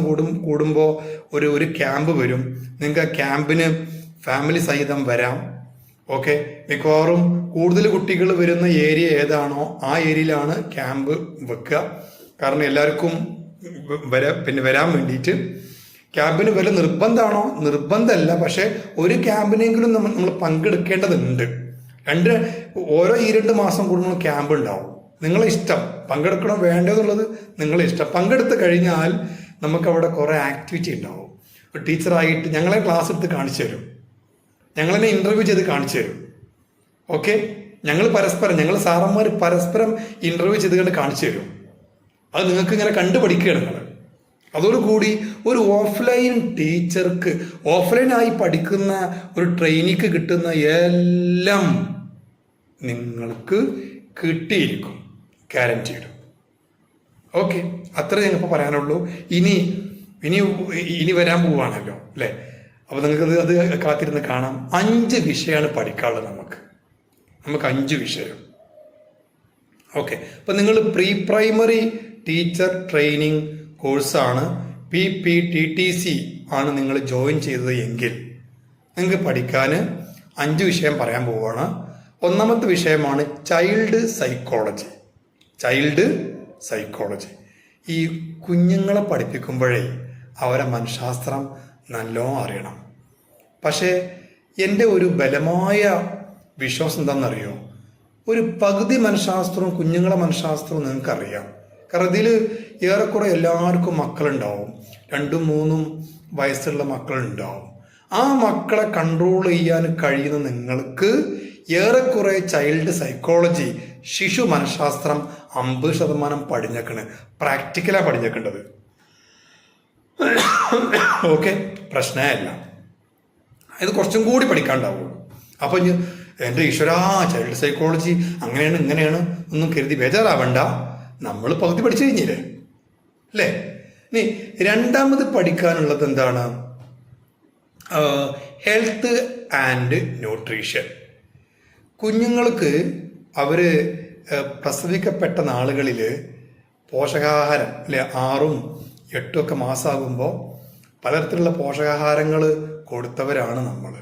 കൂടുമ്പോൾ ഒരു ക്യാമ്പ് വരും. നിങ്ങൾക്ക് ആ ക്യാമ്പിന് ഫാമിലി സഹിതം വരാം. ഓക്കെ. മിക്കവാറും കൂടുതൽ കുട്ടികൾ വരുന്ന ഏരിയ ഏതാണോ ആ ഏരിയയിലാണ് ക്യാമ്പ് വെക്കുക. കാരണം എല്ലാവർക്കും വരാൻ വേണ്ടിയിട്ട്. ക്യാമ്പിന് വല്ല നിർബന്ധമാണോ? നിർബന്ധമല്ല. പക്ഷെ ഒരു ക്യാമ്പിനെങ്കിലും നമ്മൾ പങ്കെടുക്കേണ്ടതുണ്ട്. ഓരോ 2 മാസം കൂടുമ്പോൾ ക്യാമ്പ് ഉണ്ടാവും. നിങ്ങളെ ഇഷ്ടം, പങ്കെടുക്കണോ വേണ്ടോ എന്നുള്ളത് നിങ്ങളെ ഇഷ്ടം. പങ്കെടുത്ത് കഴിഞ്ഞാൽ നമുക്കവിടെ കുറേ ആക്ടിവിറ്റി ഉണ്ടാവും. ഒരു ടീച്ചറായിട്ട് ഞങ്ങളെ ക്ലാസ് എടുത്ത് കാണിച്ചു തരും, ഞങ്ങളെന്നെ ഇൻ്റർവ്യൂ ചെയ്ത് കാണിച്ചു തരും. ഓക്കെ. ഞങ്ങൾ സാറന്മാർ പരസ്പരം ഇൻ്റർവ്യൂ ചെയ്ത് കണ്ട് കാണിച്ചു തരും. അത് നിങ്ങൾക്ക് ഇങ്ങനെ കണ്ടുപഠിക്കുകയാണ് നിങ്ങൾ. അതോടുകൂടി ഒരു ഓഫ്ലൈൻ ടീച്ചർക്ക് ഓഫ്ലൈനായി പഠിക്കുന്ന ഒരു ട്രെയിനിക്ക് കിട്ടുന്ന എല്ലാം നിങ്ങൾക്ക് കിട്ടിയിരിക്കും, ഗ്യാരൻറ്റീഡ്. ഓക്കെ. അത്ര ഞങ്ങൾക്ക് പറയാനുള്ളൂ. ഇനി വരാൻ പോവുകയാണല്ലോ അല്ലേ? അപ്പോൾ നിങ്ങൾക്ക് അത് കാത്തിരുന്ന് കാണാം. 5 വിഷയമാണ് പഠിക്കാനുള്ളത് നമുക്ക് 5 വിഷയം. ഓക്കെ. അപ്പം നിങ്ങൾ പ്രീ പ്രൈമറി ടീച്ചർ ട്രെയിനിങ് കോഴ്സാണ് PPTTC ആണ് നിങ്ങൾ ജോയിൻ ചെയ്തത് എങ്കിൽ നിങ്ങൾക്ക് പഠിക്കാൻ 5 വിഷയം പറയാൻ പോവുകയാണ്. ഒന്നാമത്തെ വിഷയമാണ് ചൈൽഡ് സൈക്കോളജി. ഈ കുഞ്ഞുങ്ങളെ പഠിപ്പിക്കുമ്പോഴേ അവരെ മനഃശാസ്ത്രം നല്ലോണം അറിയണം. പക്ഷേ എൻ്റെ ഒരു ബലമായ വിശ്വാസം എന്താണെന്നറിയോ? ഒരു പകുതി മനഃശാസ്ത്രവും കുഞ്ഞുങ്ങളെ മനഃശാസ്ത്രവും നിങ്ങൾക്കറിയാം. കാരണം ഇതിൽ ഏറെക്കുറെ എല്ലാവർക്കും മക്കളുണ്ടാവും. 2-3 വയസ്സുള്ള മക്കളുണ്ടാവും. ആ മക്കളെ കൺട്രോൾ ചെയ്യാൻ കഴിയുന്ന നിങ്ങൾക്ക് ഏറെക്കുറെ ചൈൽഡ് സൈക്കോളജി, ശിശു മനഃശാസ്ത്രം 50% പഠിഞ്ഞേക്കണ്. പ്രാക്ടിക്കലാണ് പഠിഞ്ഞേക്കേണ്ടത്. ഓക്കെ. പ്രശ്നമല്ല. ഇത് കുറച്ചും കൂടി പഠിക്കാണ്ടാവുള്ളൂ. അപ്പം എൻ്റെ ഈശ്വരാ ചൈൽഡ് സൈക്കോളജി അങ്ങനെയാണ് ഇങ്ങനെയാണ് ഒന്നും കരുതി ബേജാറാവണ്ട. നമ്മൾ പകുതി പഠിച്ചു കഴിഞ്ഞില്ലേ അല്ലേ? ഇനി രണ്ടാമത് പഠിക്കാനുള്ളത് എന്താണ്? Health and nutrition. കുഞ്ഞുങ്ങൾക്ക് അവർ പ്രസവിക്കപ്പെട്ട നാളുകളിൽ പോഷകാഹാരം അല്ലെ 6ഉം 8ഉം ഒക്കെ മാസമാകുമ്പോൾ പലതരത്തിലുള്ള പോഷകാഹാരങ്ങൾ കൊടുത്തവരാണ് നമ്മൾ.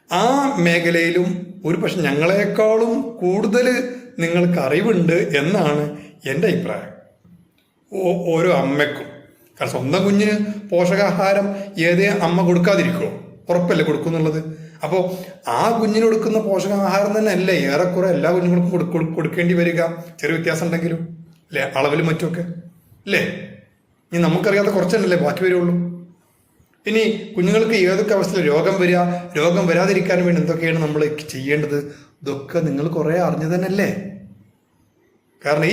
ആ മേഖലയിലും ഒരു പക്ഷെ ഞങ്ങളെക്കാളും കൂടുതൽ നിങ്ങൾക്ക് അറിവുണ്ട് എന്നാണ് എൻ്റെ അഭിപ്രായം. ഓരോ അമ്മയ്ക്കും. കാരണം സ്വന്തം കുഞ്ഞിന് പോഷകാഹാരം ഏതേ അമ്മ കൊടുക്കാതിരിക്കുമോ? ഉറപ്പല്ലേ കൊടുക്കുന്നുള്ളത്. അപ്പോൾ ആ കുഞ്ഞിന് കൊടുക്കുന്ന പോഷകാഹാരം തന്നെ അല്ലേ ഏറെക്കുറെ എല്ലാ കുഞ്ഞുങ്ങൾക്കും കൊടുക്കേണ്ടി വരിക. ചെറിയ വ്യത്യാസം ഉണ്ടെങ്കിലും അല്ലേ, അളവിലും മറ്റുമൊക്കെ അല്ലേ? ഇനി നമുക്കറിയാത്ത കുറച്ചല്ലേ ബാക്കി വരുള്ളൂ. ഇനി കുഞ്ഞുങ്ങൾക്ക് ഏതൊക്കെ അവസ്ഥയിൽ രോഗം വരാതിരിക്കാൻ വേണ്ടി എന്തൊക്കെയാണ് നമ്മൾ ചെയ്യേണ്ടത്? ഇതൊക്കെ നിങ്ങൾ കുറേ അറിഞ്ഞു തന്നെയല്ലേ. കാരണം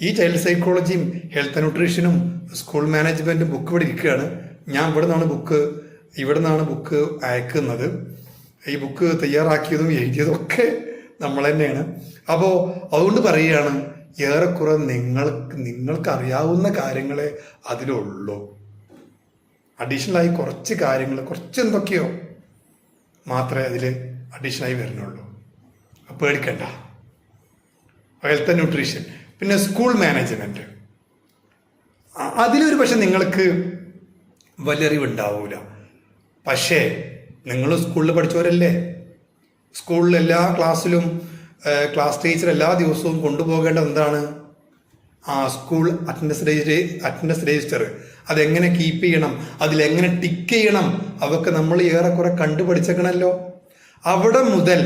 ഈ ചൈൽഡ് സൈക്കോളജിയും ഹെൽത്ത് ന്യൂട്രീഷനും സ്കൂൾ മാനേജ്മെൻറ്റും ബുക്ക് ഇവിടെ ഇരിക്കുകയാണ്. ഞാൻ ഇവിടെ നിന്നാണ് ബുക്ക് അയക്കുന്നത്. ഈ ബുക്ക് തയ്യാറാക്കിയതും എഴുതിയതും ഒക്കെ നമ്മൾ തന്നെയാണ്. അപ്പോൾ അതുകൊണ്ട് പറയുകയാണ്, ഏറെക്കുറെ നിങ്ങൾക്ക് അറിയാവുന്ന കാര്യങ്ങളെ അതിലുള്ളൂ. അഡീഷണലായി കുറച്ച് കാര്യങ്ങൾ, കുറച്ച് എന്തൊക്കെയോ മാത്രമേ അതിൽ അഡീഷണലായി വരുന്നുള്ളൂ. പേടിക്കണ്ട. ഹെൽത്ത് ആൻഡ് ന്യൂട്രീഷൻ, പിന്നെ സ്കൂൾ മാനേജ്മെൻറ്റ്, അതിലൊരു പക്ഷെ നിങ്ങൾക്ക് വലിയ അറിവുണ്ടാവില്ല. പക്ഷേ നിങ്ങൾ സ്കൂളിൽ പഠിച്ചവരല്ലേ. സ്കൂളിൽ എല്ലാ ക്ലാസ്സിലും ക്ലാസ് ടീച്ചർ എല്ലാ ദിവസവും കൊണ്ടുപോകേണ്ടത് എന്താണ്? School attendance register. അതെങ്ങനെ കീപ്പ് ചെയ്യണം, അതിലെങ്ങനെ ടിക്ക് ചെയ്യണം, അതൊക്കെ നമ്മൾ ഏറെക്കുറെ കണ്ടുപഠിച്ചേക്കണല്ലോ. അവിടെ മുതൽ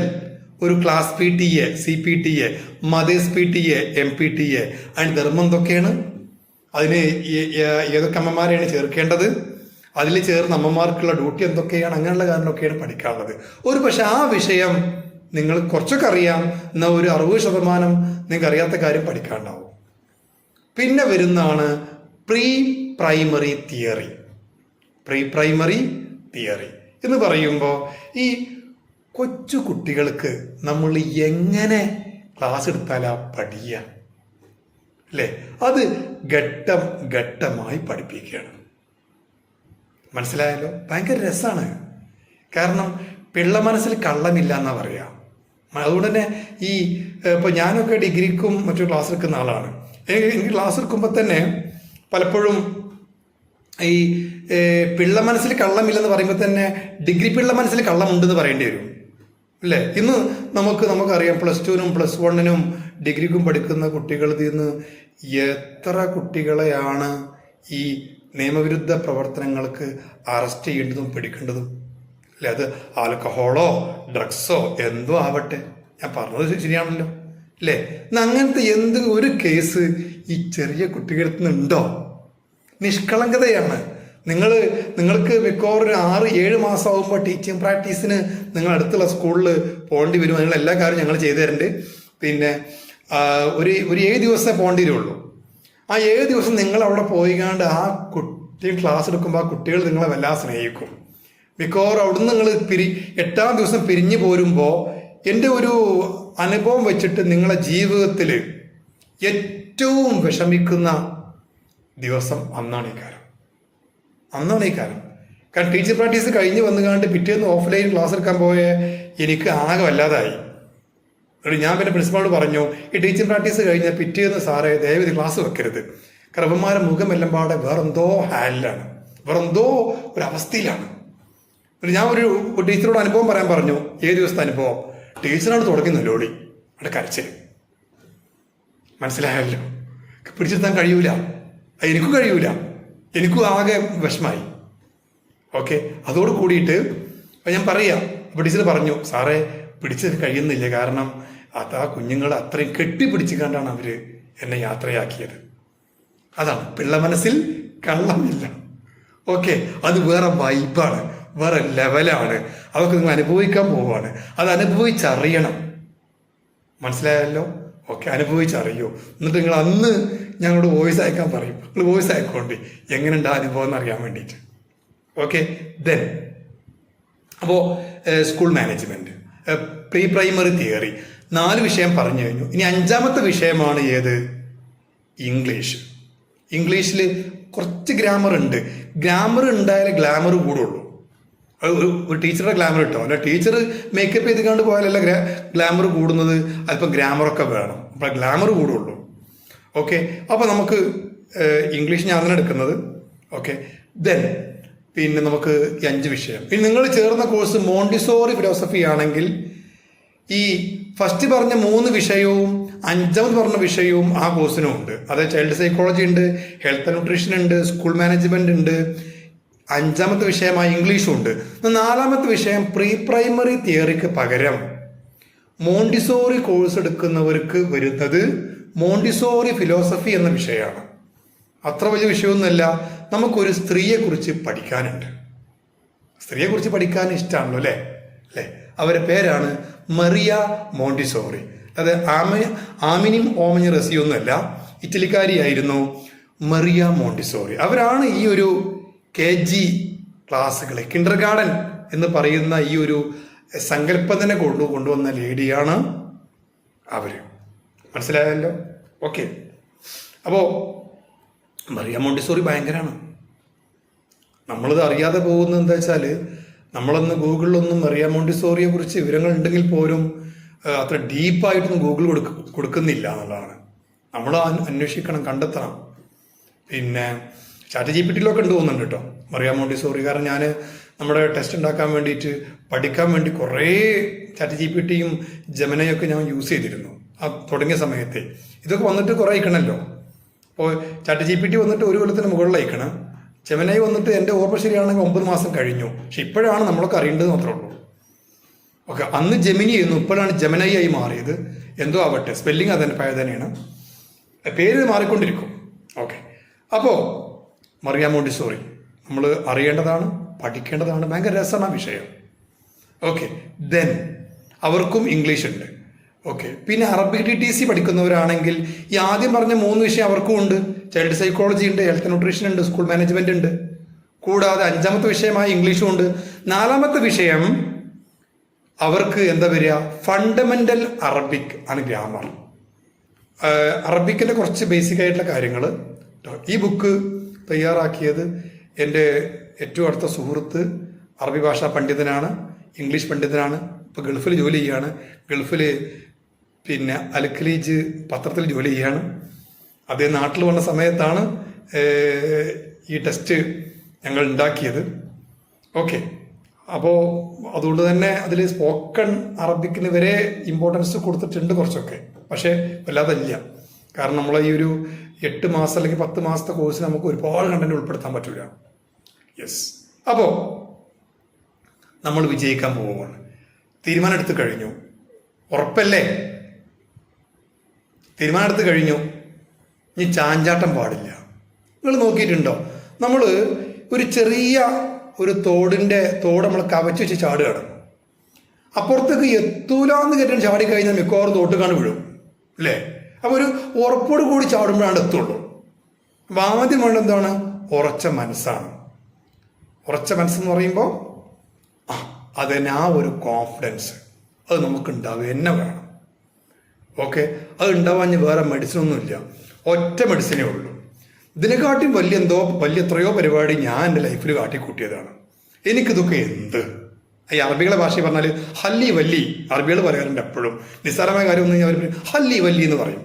ഒരു class PTA, CPTA, mothers PTA, MPTA, അതിന് ധർമ്മം എന്തൊക്കെയാണ്, അതിന് ഏതൊക്കെ അമ്മമാരെയാണ് ചേർക്കേണ്ടത്, അതിൽ ചേർന്ന് അമ്മമാർക്കുള്ള ഡ്യൂട്ടി എന്തൊക്കെയാണ്, അങ്ങനെയുള്ള കാര്യങ്ങളൊക്കെയാണ് പഠിക്കാനുള്ളത്. ഒരു പക്ഷെ ആ വിഷയം നിങ്ങൾ കുറച്ചൊക്കെ അറിയാം, എന്നാൽ ഒരു 60% നിങ്ങൾക്ക് അറിയാത്ത കാര്യം പഠിക്കാണ്ടാവും. പിന്നെ വരുന്നതാണ് pre primary theory. Pre primary theory എന്ന് പറയുമ്പോൾ ഈ കൊച്ചു കുട്ടികൾക്ക് നമ്മൾ എങ്ങനെ ക്ലാസ് എടുത്താലാ പഠിക്കുക അല്ലേ, അത് ഘട്ടം ഘട്ടമായി പഠിപ്പിക്കുകയാണ്. മനസ്സിലായല്ലോ? ഭയങ്കര രസമാണ്. കാരണം പിള്ള മനസ്സിൽ കള്ളമില്ല എന്നാ പറയാ. അതുകൊണ്ട് തന്നെ ഈ ഇപ്പോൾ ഞാനൊക്കെ ഡിഗ്രിക്കും മറ്റു ക്ലാസ് എടുക്കുന്ന ആളാണ്. എനിക്ക് ക്ലാസ് എടുക്കുമ്പോൾ തന്നെ പലപ്പോഴും ഈ പിള്ള മനസ്സിൽ കള്ളമില്ലെന്ന് പറയുമ്പോൾ തന്നെ ഡിഗ്രി പിള്ള മനസ്സിൽ കള്ളമുണ്ടെന്ന് പറയേണ്ടി വരും അല്ലേ. ഇന്ന് നമുക്കറിയാം +2-നും +1-നും ഡിഗ്രിക്കും പഠിക്കുന്ന കുട്ടികളിൽ നിന്ന് എത്ര കുട്ടികളെയാണ് ഈ നിയമവിരുദ്ധ പ്രവർത്തനങ്ങൾക്ക് അറസ്റ്റ് ചെയ്യേണ്ടതും പിടിക്കേണ്ടതും അല്ലെ. അത് ആൽക്കഹോളോ ഡ്രഗ്സോ എന്തോ ആവട്ടെ, ഞാൻ പറഞ്ഞത് ശരിയാണല്ലോ അല്ലേ. അങ്ങനത്തെ ഒരു കേസ് ഈ ചെറിയ കുട്ടികളുടെ നിന്നുണ്ടോ? നിഷ്കളങ്കതയാണ്. നിങ്ങൾക്ക് മിക്കവാറും 6-7 മാസം ആകുമ്പോൾ ടീച്ചിങ് പ്രാക്ടീസിന് നിങ്ങൾ അടുത്തുള്ള സ്കൂളിൽ പോകേണ്ടി വരും. നിങ്ങൾ എല്ലാ കാര്യവും ഞങ്ങൾ ചെയ്തു തരുന്നുണ്ട്. പിന്നെ ഒരു 7 ദിവസമേ പോകേണ്ടി വരുള്ളൂ. ആ 7 ദിവസം നിങ്ങൾ അവിടെ പോയിക്കാണ്ട് ആ കുട്ടി ക്ലാസ് എടുക്കുമ്പോൾ ആ കുട്ടികൾ നിങ്ങളെ വല്ലാതെ സ്നേഹിക്കും. മിക്കവാറും അവിടുന്ന് നിങ്ങൾ 8-ാം ദിവസം പിരിഞ്ഞു പോരുമ്പോൾ എൻ്റെ ഒരു അനുഭവം വെച്ചിട്ട് നിങ്ങളെ ജീവിതത്തിൽ ഏറ്റവും വിഷമിക്കുന്ന ദിവസം അന്നാണ് ഈ കാലം. കാരണം ടീച്ചർ പ്രാക്ടീസ് കഴിഞ്ഞ് വന്നുകാണ്ട് പിറ്റേന്ന് ഓഫ്ലൈൻ ക്ലാസ് എടുക്കാൻ പോയ എനിക്ക് ആകെ വല്ലാതായി. ഞാൻ പിന്നെ പ്രിൻസിപ്പാളോട് പറഞ്ഞു, ഈ ടീച്ചിങ് പ്രാക്ടീസ് കഴിഞ്ഞ പിറ്റേന്ന് സാറേ ദയവേദി ക്ലാസ് വെക്കരുത്. കാരണം അവന്മാരെ മുഖമെല്ലാം പാടെ വേറെന്തോ ഹാലിലാണ്, വേറെന്തോ ഒരു അവസ്ഥയിലാണ്. ഞാൻ ഒരു ടീച്ചറോട് അനുഭവം പറയാൻ പറഞ്ഞു. 7 ദിവസത്തെ അനുഭവം. ടീച്ചറാണ് തുടങ്ങുന്നത് ലോളി അവിടെ കരച്ചിൽ. മനസ്സിലായല്ലോ? പിടിച്ചെടുത്താൻ കഴിയൂല, എനിക്കും കഴിയൂല, എനിക്കും ആകെ വിഷമായി. ഓക്കെ, അതോട് കൂടിയിട്ട് ഞാൻ പറയാം. അപ്പോൾ ടീച്ചർ പറഞ്ഞു, സാറേ പിടിച്ചത് കഴിയുന്നില്ല, കാരണം ആ കുഞ്ഞുങ്ങൾ അത്രയും കെട്ടിപ്പിടിച്ചുകൊണ്ടാണ് അവർ എന്നെ യാത്രയാക്കിയത്. അതാണ് പിള്ള മനസ്സിൽ കള്ളമില്ല. ഓക്കെ, അത് വേറെ വൈബാണ്, വേറെ ലെവലാണ്. അതൊക്കെ നിങ്ങൾ അനുഭവിക്കാൻ പോവാണ്. അത് അനുഭവിച്ചറിയണം. മനസ്സിലായല്ലോ? ഓക്കെ, അനുഭവിച്ചറിയോ. എന്നിട്ട് നിങ്ങൾ അന്ന് ഞങ്ങളോട് വോയിസ് അയക്കാൻ പറയും. നിങ്ങൾ വോയിസ് അയക്കോണ്ടി എങ്ങനെയുണ്ട് ആ അനുഭവം എന്ന് അറിയാൻ വേണ്ടിയിട്ട്. ഓക്കെ, ദെൻ അപ്പോൾ school management, pre primary theory 4 വിഷയം പറഞ്ഞു കഴിഞ്ഞു. ഇനി 5ാമത്തെ വിഷയമാണ് ഏത്? ഇംഗ്ലീഷ്. ഇംഗ്ലീഷിൽ കുറച്ച് ഗ്രാമർ ഉണ്ട്. ഗ്രാമർ ഉണ്ടായാലേ ഗ്ലാമർ കൂടുള്ളൂ. ഒരു ടീച്ചറുടെ ഗ്ലാമർ കിട്ടോ, അല്ല ടീച്ചർ മേക്കപ്പ് ചെയ്ത് കണ്ട് പോയാലല്ല ഗ്ലാമർ കൂടുന്നത്. അല്പം ഗ്രാമറൊക്കെ വേണം, അപ്പോൾ ഗ്ലാമർ കൂടുള്ളൂ. ഓക്കെ, അപ്പോൾ നമുക്ക് ഇംഗ്ലീഷ് ഞാൻ തന്നെ എടുക്കുന്നത്. ഓക്കെ, ദെൻ പിന്നെ നമുക്ക് 5 വിഷയം. ഇനി നിങ്ങൾ ചേർന്ന കോഴ്സ് മോണ്ടിസോറി ഫിലോസഫി ആണെങ്കിൽ ഈ ഫസ്റ്റ് പറഞ്ഞ 3 വിഷയവും 5ാമത് പറഞ്ഞ വിഷയവും ആ കോഴ്സിനും ഉണ്ട്. അതായത് ചൈൽഡ് സൈക്കോളജി ഉണ്ട്, ഹെൽത്ത് ആൻഡ് ന്യൂട്രീഷൻ ഉണ്ട്, സ്കൂൾ മാനേജ്മെന്റ് ഉണ്ട്, 5ാമത്തെ വിഷയമായ ഇംഗ്ലീഷും ഉണ്ട്. 4ാമത്തെ വിഷയം പ്രീ പ്രൈമറി തിയറിക്ക് പകരം മോണ്ടിസോറി കോഴ്സ് എടുക്കുന്നവർക്ക് വരുന്നത് മോണ്ടിസോറി ഫിലോസഫി എന്ന വിഷയമാണ്. അത്ര വലിയ വിഷയമൊന്നുമല്ല. നമുക്കൊരു സ്ത്രീയെക്കുറിച്ച് പഠിക്കാനുണ്ട്. സ്ത്രീയെക്കുറിച്ച് പഠിക്കാൻ ഇഷ്ടമാണല്ലോ അല്ലേ. അവരുടെ പേരാണ് മറിയ മോണ്ടിസോറി. അത് ആമിനിം ഓമനി റസിയൊന്നുമല്ല, ഇറ്റലിക്കാരിയായിരുന്നു മറിയ മോണ്ടിസോറി. അവരാണ് ഈ ഒരു KG ക്ലാസ്സുകളെ, കിൻഡർ ഗാർഡൻ എന്ന് പറയുന്ന ഈ ഒരു സങ്കല്പം തന്നെ കൊണ്ടുവന്ന ലേഡിയാണ് അവര്. മനസ്സിലായല്ലോ? ഓക്കെ, അപ്പോൾ മറിയ മോണ്ടിസോറി ഭയങ്കരമാണ്. നമ്മളിത് അറിയാതെ പോകുന്നത് എന്താ വെച്ചാൽ, നമ്മളൊന്ന് ഗൂഗിളിലൊന്നും മറിയ മോണ്ടിസോറിയെ കുറിച്ച് വിവരങ്ങൾ ഉണ്ടെങ്കിൽ പോലും അത്ര ഡീപ്പായിട്ടൊന്നും ഗൂഗിൾ കൊടുക്കുന്നില്ല എന്നുള്ളതാണ്. നമ്മൾ അന്വേഷിക്കണം, കണ്ടെത്തണം. പിന്നെ ChatGPTയിലൊക്കെ ഉണ്ട് തോന്നുന്നുണ്ട് കേട്ടോ മറിയ മോണ്ടിസോറി. കാരണം ഞാൻ നമ്മുടെ ടെസ്റ്റ് ഉണ്ടാക്കാൻ വേണ്ടിയിട്ട് പഠിക്കാൻ വേണ്ടി കുറേ ChatGPTയും ജെമിനയൊക്കെ ഞാൻ യൂസ് ചെയ്തിരുന്നു ആ തുടങ്ങിയ സമയത്ത്. ഇതൊക്കെ വന്നിട്ട് കുറേ അയക്കണമല്ലോ. അപ്പോൾ ChatGPT വന്നിട്ട് 1 കൊല്ലത്തിന് മുകളിൽ അയക്കണം. ജെമിനൈ വന്നിട്ട് എൻ്റെ ഓർമ്മ ശരിയാണെങ്കിൽ 9 മാസം കഴിഞ്ഞു. പക്ഷെ ഇപ്പോഴാണ് നമ്മളൊക്കെ അറിയേണ്ടത് മാത്രമേ ഉള്ളൂ. ഓക്കെ, അന്ന് ജെമിനി ആയിരുന്നു, ഇപ്പോഴാണ് ജെമിനൈ ആയി മാറിയത്. എന്തോ ആവട്ടെ, സ്പെല്ലിങ് അതന്നെ പഴയ തന്നെയാണ്, പേര് മാറിക്കൊണ്ടിരിക്കും. ഓക്കെ, അപ്പോൾ മറിയ മോണ്ടിസോറി നമ്മൾ അറിയേണ്ടതാണ്, പഠിക്കേണ്ടതാണ്. ഭയങ്കര രസമാണ് വിഷയം. ഓക്കെ, ദെൻ അവർക്കും ഇംഗ്ലീഷ് ഉണ്ട്. ഓക്കെ, പിന്നെ അറബിക് TTC പഠിക്കുന്നവരാണെങ്കിൽ ഈ ആദ്യം പറഞ്ഞ 3 വിഷയം അവർക്കും ഉണ്ട്. ചൈൽഡ് സൈക്കോളജി ഉണ്ട്, ഹെൽത്ത് ന്യൂട്രീഷൻ ഉണ്ട്, സ്കൂൾ മാനേജ്മെന്റ് ഉണ്ട്. കൂടാതെ 5ാമത്തെ വിഷയമായ ഇംഗ്ലീഷും ഉണ്ട്. 4ാമത്തെ വിഷയം അവർക്ക് എന്താ വരിക, ഫണ്ടമെന്റൽ അറബിക് ആണ്, ഗ്രാമർ. അറബിക്കിന്റെ കുറച്ച് ബേസിക് ആയിട്ടുള്ള കാര്യങ്ങൾ. ഈ ബുക്ക് തയ്യാറാക്കിയത് എൻ്റെ ഏറ്റവും അടുത്ത സുഹൃത്ത്, അറബി ഭാഷാ പണ്ഡിതനാണ്, ഇംഗ്ലീഷ് പണ്ഡിതനാണ്. ഇപ്പോൾ ഗൾഫിൽ ജോലി ചെയ്യാണ്. ഗൾഫിൽ പിന്നെ അൽഖലീജ് പത്രത്തിൽ ജോലി ചെയ്യാണ്. അതേ നാട്ടിൽ വന്ന സമയത്താണ് ഈ ടെസ്റ്റ് ഞങ്ങൾ ഉണ്ടാക്കിയത്. ഓക്കെ, അപ്പോൾ അതുകൊണ്ട് തന്നെ അതിൽ സ്പോക്കൺ അറബിക്കിന് വരെ ഇമ്പോർട്ടൻസ് കൊടുത്തിട്ടുണ്ട് കുറച്ചൊക്കെ. പക്ഷേ വല്ലാതെ ഇല്ല. കാരണം നമ്മളെ ഈ ഒരു 8 മാസം അല്ലെങ്കിൽ 10 മാസത്തെ കോഴ്സിന് നമുക്ക് ഒരുപാട് കണ്ടന്റ് ഉൾപ്പെടുത്താൻ പറ്റില്ല. യെസ്, അപ്പോൾ നമ്മൾ വിജയിക്കാൻ പോവുകയാണ്. തീരുമാനം എടുത്ത് കഴിഞ്ഞു, ഉറപ്പല്ലേ? തീരുമാനം എടുത്ത് കഴിഞ്ഞു. ഇനി ചാഞ്ചാട്ടം പാടില്ല. നിങ്ങൾ നോക്കിയിട്ടുണ്ടോ, നമ്മൾ ഒരു ചെറിയ ഒരു തോട് നമ്മൾ കവച്ച് വെച്ച് ചാടുകയാണ്. അപ്പുറത്തേക്ക് എത്തൂലാന്ന് കയറ്റി ചാടി കഴിഞ്ഞാൽ മിക്കവാറും തോട്ടുകാണ് വീഴും അല്ലേ? അപ്പോൾ ഒരു ഉറപ്പോട് കൂടി ചാടുമ്പോഴാണ് എത്തുള്ളൂ. അപ്പം ആദ്യം വേണ്ട എന്താണ്? ഉറച്ച മനസ്സാണ്. ഉറച്ച മനസ്സെന്ന് പറയുമ്പോൾ അതന്നെ, ആ ഒരു കോൺഫിഡൻസ് അത് നമുക്ക് ഉണ്ടാവുക തന്നെ വേണം. ഓക്കെ, അത് ഉണ്ടാവാൻ വേറെ മെഡിസിനൊന്നുമില്ല, ഒറ്റ മെഡിസിനേ ഉള്ളൂ. ഇതിനെക്കാട്ടിയും വലിയ എത്രയോ പരിപാടി ഞാൻ എൻ്റെ ലൈഫിൽ കാട്ടിക്കൂട്ടിയതാണ്. എനിക്കിതൊക്കെ എന്ത്, ഈ അറബികളെ ഭാഷയിൽ പറഞ്ഞാൽ ഹല്ലി വല്ലി, അറബികൾ പറയാറുണ്ട് എപ്പോഴും. നിസ്സാരമായ കാര്യം ഒന്നും അവർ ഹല്ലി വല്ലി എന്ന് പറയും.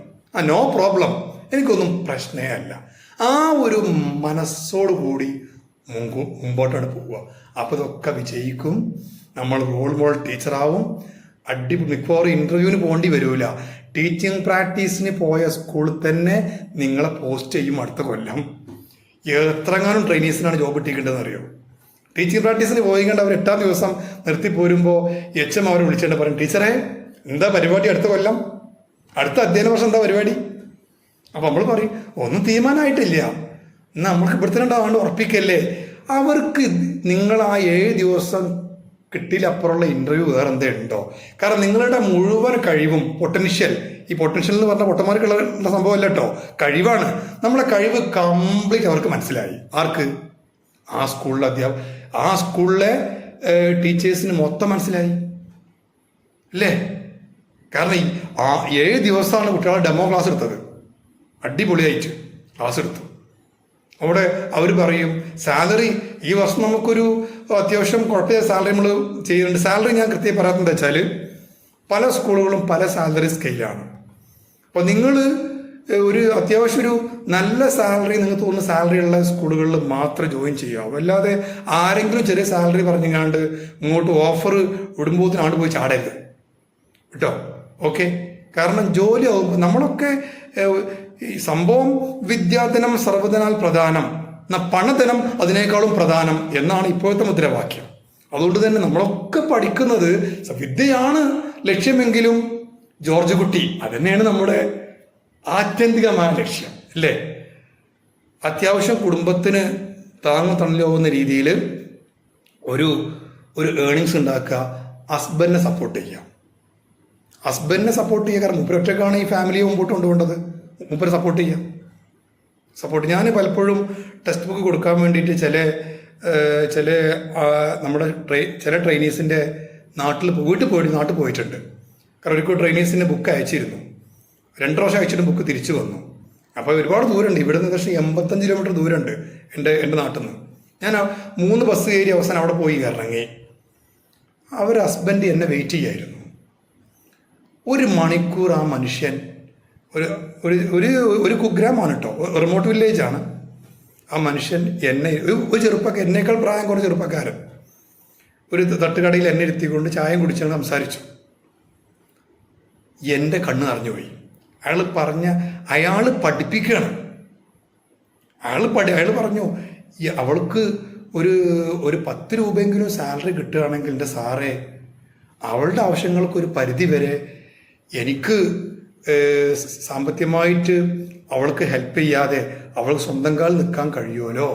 നോ പ്രോബ്ലം, എനിക്കൊന്നും പ്രശ്നമേ അല്ല. ആ ഒരു മനസ്സോടു കൂടി മുമ്പോട്ടാണ് പോവുക. അപ്പോൾ ഇതൊക്കെ വിജയിക്കും. നമ്മൾ റോൾ മോഡൽ ടീച്ചറാവും. മിക്കവാറും ഇന്റർവ്യൂവിന് പോകേണ്ടി വരില്ല. ടീച്ചിങ് പ്രാക്ടീസിന് പോയ സ്കൂളിൽ തന്നെ നിങ്ങളെ പോസ്റ്റ് ചെയ്യും അടുത്ത കൊല്ലം. എത്രങ്ങാനും ട്രെയിനീസിനാണ് ജോബ് കിട്ടിക്കേണ്ടതെന്ന് അറിയോ? ടീച്ചിങ് പ്രാക്ടീസിന് പോയിക്കൊണ്ട് അവർ 8ാം ദിവസം നിർത്തി പോരുമ്പോൾ HM അവരെ വിളിച്ചിട്ട് പറയും, ടീച്ചറെ എന്താ പരിപാടി അടുത്ത കൊല്ലം, അടുത്ത അധ്യയന വർഷം എന്താ പരിപാടി? അപ്പം നമ്മൾ പറയും ഒന്നും തീരുമാനമായിട്ടില്ല, എന്നാൽ നമ്മൾക്ക് ഇവിടുത്തെ 2 ആണ്ട് ഉറപ്പിക്കല്ലേ. അവർക്ക് നിങ്ങൾ ആ 7 ദിവസം കിട്ടിയിലപ്പുറമുള്ള ഇന്റർവ്യൂ വേറെ എന്തേ ഉണ്ടോ? കാരണം നിങ്ങളുടെ മുഴുവൻ കഴിവും പൊട്ടൻഷ്യൽ, ഈ പൊട്ടൻഷ്യൽ എന്ന് പറഞ്ഞാൽ പൊട്ടന്മാർക്കുള്ള സംഭവമല്ല കേട്ടോ, കഴിവാണ്. നമ്മളെ കഴിവ് കംപ്ലീറ്റ് അവർക്ക് മനസ്സിലായി. ആർക്ക്? ആ സ്കൂളിലെ ടീച്ചേഴ്സിന് മൊത്തം മനസ്സിലായി അല്ലേ? കാരണം 7 ദിവസമാണ് കുട്ടികളെ ഡെമോ ക്ലാസ് എടുത്തത്. അടിപൊളിയായിട്ട് ക്ലാസ് എടുത്തു. അവിടെ അവർ പറയും സാലറി ഈ വർഷം നമുക്കൊരു അത്യാവശ്യം കുഴപ്പമില്ല സാലറി നമ്മൾ ചെയ്യുന്നുണ്ട്. സാലറി ഞാൻ കൃത്യമായി പറയാത്തത് വെച്ചാൽ പല സ്കൂളുകളും പല സാലറി സ്കെയിലാണ്. അപ്പോൾ നിങ്ങൾ ഒരു അത്യാവശ്യം ഒരു നല്ല സാലറി നിങ്ങൾക്ക് തോന്നുന്ന സാലറി ഉള്ള സ്കൂളുകളിൽ മാത്രം ജോയിൻ ചെയ്യാവൂ. അല്ലാതെ ആരെങ്കിലും ചെറിയ സാലറി പറഞ്ഞങ്ങാണ്ട് ഇങ്ങോട്ട് ഓഫർ വിടുമ്പോഴത്തിനാണ് പോയി ചാടരുത് കേട്ടോ. ഓക്കെ, കാരണം ജോലി ആവുമ്പോൾ നമ്മളൊക്കെ ഈ സംഭവം വിദ്യാധനം സർവ്വധനാൽ പ്രധാനം, പണധനം അതിനേക്കാളും പ്രധാനം എന്നാണ് ഇപ്പോഴത്തെ മുദ്രാവാക്യം. അതുകൊണ്ട് തന്നെ നമ്മളൊക്കെ പഠിക്കുന്നത് വിദ്യയാണ് ലക്ഷ്യമെങ്കിലും ജോർജ് കുട്ടി അതന്നെയാണ് നമ്മുടെ ആത്യന്തികമായ ലക്ഷ്യം അല്ലേ? അത്യാവശ്യം കുടുംബത്തിന് താങ്ങും തണലാവുന്ന രീതിയിൽ ഒരു ഏണിങ്സ് ഉണ്ടാക്കുക, ഹസ്ബൻഡിനെ സപ്പോർട്ട് ചെയ്യുക. കാരണം മൂപ്പരൊറ്റക്കാണ് ഈ ഫാമിലിയെ മുമ്പോട്ട് കൊണ്ടുപോകേണ്ടത്. മൂപ്പരെ സപ്പോർട്ട് ചെയ്യുക. ഞാൻ പലപ്പോഴും ടെക്സ്റ്റ് ബുക്ക് കൊടുക്കാൻ വേണ്ടിയിട്ട് ചില നമ്മുടെ ചില ട്രെയിനീസിൻ്റെ വീട്ടിൽ പോയിട്ടുണ്ട്. കാരണം ഒരിക്കൽ ട്രെയിനീസിൻ്റെ ബുക്ക് അയച്ചിരുന്നു. 2 പ്രാവശ്യം അയച്ചിട്ട് ബുക്ക് തിരിച്ചു വന്നു. അപ്പോൾ ഒരുപാട് ദൂരമുണ്ട്, ഇവിടെ നിന്ന് പക്ഷേ 85 കിലോമീറ്റർ ദൂരമുണ്ട് എൻ്റെ നാട്ടിൽ നിന്ന്. ഞാൻ 3 ബസ് കയറി അവസാനം അവിടെ പോയി ഇറങ്ങി. ഹസ്ബൻഡ് എന്നെ വെയിറ്റ് ചെയ്യായിരുന്നു. 1 മണിക്കൂർ ആ മനുഷ്യൻ ഒരു കുഗ്രാമാണ് കേട്ടോ, റിമോട്ട് വില്ലേജ് ആണ്. ആ മനുഷ്യൻ ഒരു ചെറുപ്പക്കാരൻ, എന്നേക്കാൾ പ്രായം കുറച്ച് ചെറുപ്പക്കാരൻ, ഒരു തട്ടുകടയിൽ എന്നെ ഇരുത്തിക്കൊണ്ട് ചായം കുടിച്ചാണ് സംസാരിച്ചു. എൻ്റെ കണ്ണ് നിറഞ്ഞുപോയി. അയാൾ പഠിപ്പിക്കുകയാണ്. അയാൾ പറഞ്ഞു അവൾക്ക് ഒരു ഒരു 10 രൂപയെങ്കിലും സാലറി കിട്ടുകയാണെങ്കിൽ എൻ്റെ സാറേ, അവളുടെ ആവശ്യങ്ങൾക്ക് ഒരു പരിധി വരെ എനിക്ക് സാമ്പത്തികമായിട്ട് അവൾക്ക് ഹെൽപ്പ് ചെയ്യാതെ അവൾക്ക് സ്വന്തം കാലിൽ നിൽക്കാൻ കഴിയുമല്ലോ.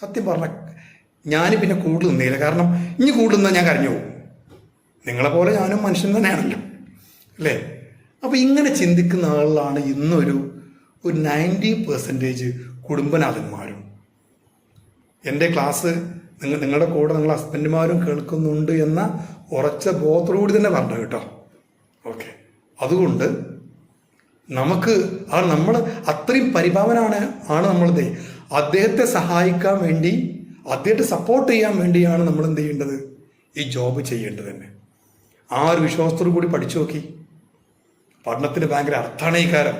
സത്യം പറഞ്ഞ ഞാൻ പിന്നെ കൂടുതൽ നിന്നില്ല. കാരണം ഇനി കൂടുതൽ നിന്നാൽ ഞാൻ കരഞ്ഞു പോകും. നിങ്ങളെപ്പോലെ ഞാനും മനുഷ്യൻ തന്നെയാണല്ലോ, അല്ലേ? അപ്പോൾ ഇങ്ങനെ ചിന്തിക്കുന്ന ആളുകളാണ് ഇന്നൊരു 90% കുടുംബനാഥന്മാരും. എൻ്റെ ക്ലാസ് നിങ്ങളുടെ കൂടെ നിങ്ങളുടെ ഹസ്ബൻഡുമാരും കേൾക്കുന്നുണ്ട് എന്ന ഉറച്ച ബോധത്തോടുകൂടി തന്നെ പറഞ്ഞു കേട്ടോ. ഓക്കെ, അതുകൊണ്ട് നമ്മൾ അത്രയും പരിഭാവനാണ് നമ്മളത്. അദ്ദേഹത്തെ സഹായിക്കാൻ വേണ്ടി, അദ്ദേഹത്തെ സപ്പോർട്ട് ചെയ്യാൻ വേണ്ടിയാണ് നമ്മൾ എന്ത് ചെയ്യേണ്ടത്, ഈ ജോബ് ചെയ്യേണ്ടത് തന്നെ. ആ ഒരു വിശ്വാസത്തോടു കൂടി പഠിച്ചു നോക്കി. പഠനത്തിന് ഭയങ്കര അർത്ഥമാണ് ഈ കാരം,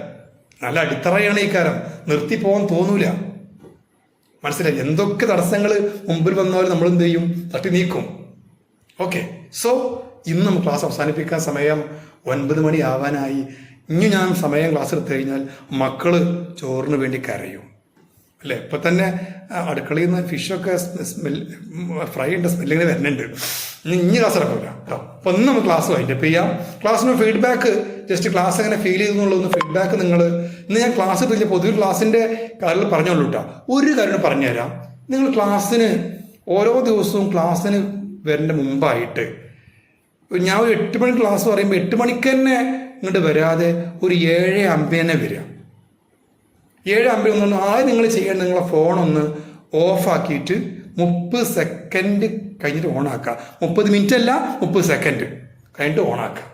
നല്ല അടിത്തറയാണ് ഈ കാരം, നിർത്തി പോകാൻ തോന്നൂല. മനസ്സിലായി? എന്തൊക്കെ തടസ്സങ്ങൾ മുമ്പിൽ വന്നാലും നമ്മൾ എന്ത് ചെയ്യും, തട്ടി നീക്കും. ഓക്കെ, സോ ഇന്ന് നമുക്ക് ക്ലാസ് അവസാനിപ്പിക്കാൻ സമയം 9 മണി ആവാനായി. ഇനി ഞാൻ സമയം ക്ലാസ് എടുത്തു കഴിഞ്ഞാൽ മക്കള് ചോറിന് വേണ്ടി കരയും, അല്ലേ? ഇപ്പൊ തന്നെ അടുക്കളയിൽ നിന്ന് ഫിഷൊക്കെ ഫ്രൈ ഉണ്ട്, സ്മെല്ലിങ്ങനെ വരുന്നുണ്ട്. ഇനി ക്ലാസ് ഇറക്കില്ല കേട്ടോ. അപ്പൊ ഒന്ന് നമുക്ക് ക്ലാസ് വൈൻഡപ്പ് ചെയ്യാം. ക്ലാസ്സിന് ഫീഡ്ബാക്ക്, ജസ്റ്റ് ക്ലാസ് എങ്ങനെ ഫീൽ ചെയ്തെന്നുള്ളൊന്ന് ഫീഡ്ബാക്ക് നിങ്ങൾ ഇന്ന് ഞാൻ ക്ലാസ് എടുത്തില്ല, പൊതുവെ ക്ലാസ്സിന്റെ കാര്യങ്ങൾ പറഞ്ഞോളൂ കേട്ടോ. ഒരു കാര്യം പറഞ്ഞുതരാം. നിങ്ങൾ ക്ലാസ്സിന് ഓരോ ദിവസവും ക്ലാസ്സിന് വരേണ്ട മുമ്പായിട്ട് ഞാൻ ഒരു 8 മണി ക്ലാസ് പറയുമ്പോൾ 8 മണിക്ക് തന്നെ ഇങ്ങോട്ട് വരാതെ ഒരു 7:50 തന്നെ വരിക. 7:50 ഒന്നും ആദ്യം നിങ്ങൾ ചെയ്യേണ്ടത്, നിങ്ങളെ ഫോണൊന്ന് ഓഫാക്കിയിട്ട് 30 സെക്കൻഡ് കഴിഞ്ഞിട്ട് ഓണാക്കുക. 30 മിനിറ്റ് അല്ല, 30 സെക്കൻഡ് കഴിഞ്ഞിട്ട് ഓണാക്കുക.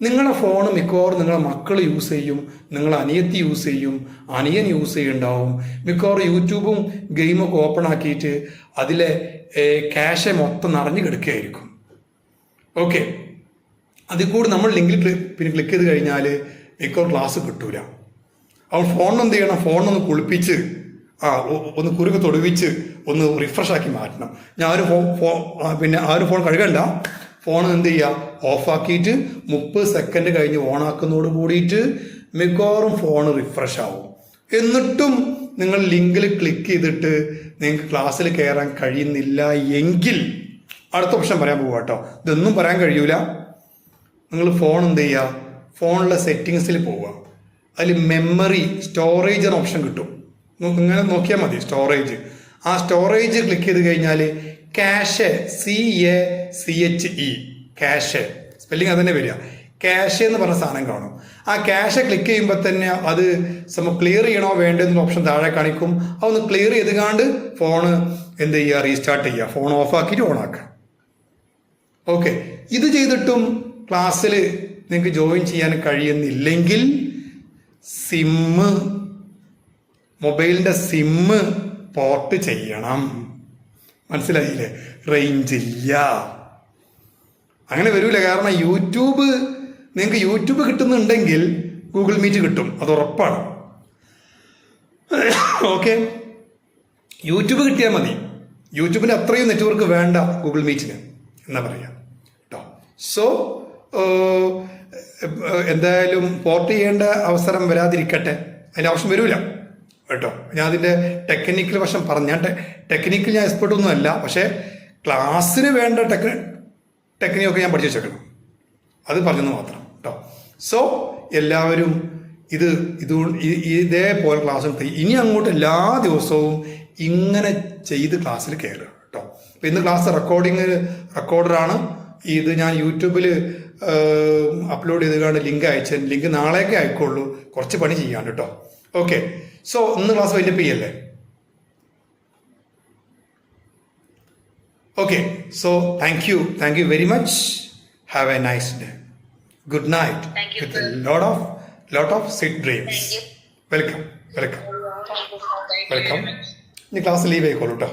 നിങ്ങളുടെ ഫോൺ മിക്കവാറും നിങ്ങളെ മക്കൾ യൂസ് ചെയ്യും, നിങ്ങളെ അനിയത്തി യൂസ് ചെയ്യും, അനിയൻ യൂസ് ചെയ്യുന്നുണ്ടാവും. മിക്കവാറും യൂട്യൂബും ഗെയിമൊക്കെ ഓപ്പൺ ആക്കിയിട്ട് അതിലെ ക്യാഷെ മൊത്തം നിറഞ്ഞു കിടക്കുകയായിരിക്കും. ഓക്കെ, അതിൽ കൂടി നമ്മൾ ലിങ്കിൽ പിന്നെ ക്ലിക്ക് ചെയ്ത് കഴിഞ്ഞാൽ മിക്കവാറും ക്ലാസ് കിട്ടൂല. അവൻ ഫോണിനെന്ത് ചെയ്യണം, ഫോണൊന്ന് കുളിപ്പിച്ച് ഒന്ന് കുറുക്ക് തൊടുവിച്ച് ഒന്ന് റിഫ്രഷ് ആക്കി മാറ്റണം. ഞാൻ ആരും ഫോൺ കഴുകണ്ട, ഫോൺ എന്ത് ചെയ്യുക, ഓഫാക്കിയിട്ട് 30 സെക്കൻഡ് കഴിഞ്ഞ് ഓണാക്കുന്നതോട് കൂടിയിട്ട് മിക്കവാറും ഫോൺ റിഫ്രഷ് ആവും. എന്നിട്ടും നിങ്ങൾ ലിങ്കിൽ ക്ലിക്ക് ചെയ്തിട്ട് നിങ്ങൾക്ക് ക്ലാസ്സിൽ കയറാൻ കഴിയുന്നില്ല എങ്കിൽ അടുത്ത ഓപ്ഷൻ പറയാൻ പോവുക കേട്ടോ. ഇതൊന്നും പറയാൻ കഴിയൂല. നിങ്ങൾ ഫോൺ എന്ത് ചെയ്യുക, ഫോണിലെ സെറ്റിങ്സിൽ പോവുക. അതിൽ മെമ്മറി സ്റ്റോറേജ് എന്ന ഓപ്ഷൻ കിട്ടും. ഇങ്ങനെ നോക്കിയാൽ മതി, സ്റ്റോറേജ്. ആ സ്റ്റോറേജ് ക്ലിക്ക് ചെയ്ത് കഴിഞ്ഞാൽ ക്യാഷെ, CACHE, ക്യാഷെ, സ്പെല്ലിംഗ് അത് തന്നെ വരിക. ക്യാഷെ എന്ന് പറഞ്ഞ സാധനം കാണും. ആ ക്യാഷെ ക്ലിക്ക് ചെയ്യുമ്പോൾ തന്നെ അത് ക്ലിയർ ചെയ്യണോ വേണ്ടെന്നുള്ള ഓപ്ഷൻ താഴെ കാണിക്കും. അതൊന്ന് ക്ലിയർ ചെയ്തുകാണ്ട് ഫോണ് എന്ത് ചെയ്യുക, റീസ്റ്റാർട്ട് ചെയ്യുക, ഫോൺ ഓഫാക്കിയിട്ട് ഓണാക്കുക. ഓക്കെ, ഇത് ചെയ്തിട്ടും ക്ലാസ്സിൽ നിങ്ങൾക്ക് ജോയിൻ ചെയ്യാൻ കഴിയുന്നില്ലെങ്കിൽ മൊബൈലിൻ്റെ സിമ്മ് പോർട്ട് ചെയ്യണം. മനസ്സിലായില്ലേ? റേഞ്ച് ഇല്ല, അങ്ങനെ വരൂല. കാരണം നിങ്ങൾക്ക് യൂട്യൂബ് കിട്ടുന്നുണ്ടെങ്കിൽ ഗൂഗിൾ മീറ്റ് കിട്ടും, അത് ഉറപ്പാണ്. ഓക്കെ, യൂട്യൂബ് കിട്ടിയാൽ മതി. യൂട്യൂബിന് അത്രയും നെറ്റ്വർക്ക് വേണ്ട ഗൂഗിൾ മീറ്റിന് എന്നാ പറയാം കേട്ടോ. സോ എന്തായാലും പോർട്ട് ചെയ്യേണ്ട അവസരം വരാതിരിക്കട്ടെ, അതിൻ്റെ ആവശ്യം വരൂല കേട്ടോ. ഞാൻ അതിൻ്റെ ടെക്നിക്കൽ വശം ഞാൻ ടെക്നിക്കൽ ഞാൻ എക്സ്പെർട്ടൊന്നും അല്ല, പക്ഷേ ക്ലാസ്സിന് വേണ്ട ടെക്നിക്കൊക്കെ ഞാൻ പഠിച്ചു വെച്ചേക്കണം, അത് പറഞ്ഞെന്ന് മാത്രം കേട്ടോ. സോ എല്ലാവരും ഇതേപോലെ ക്ലാസ് ഇനി അങ്ങോട്ട് എല്ലാ ദിവസവും ഇങ്ങനെ ചെയ്ത് ക്ലാസ്സിൽ കയറുക കേട്ടോ. അപ്പം ഇന്ന് ക്ലാസ് റെക്കോർഡറാണ്. ഇത് ഞാൻ യൂട്യൂബിൽ അപ്ലോഡ് ചെയ്ത് ലിങ്ക് അയച്ചു. ലിങ്ക് നാളേക്കേ അയക്കുള്ളൂ, കുറച്ച് പണി ചെയ്യാണ്ട് കേട്ടോ. ഓക്കെ, സോ ഇന്ന് ക്ലാസ് വൈൻഡപ്പ് ചെയ്യല്ലേ? Okay, so thank you very much. Have A nice day. Good night with lot of sweet dreams. Welcome. ഇനി ക്ലാസ് ലീവ് ആയിക്കോളൂ കേട്ടോ.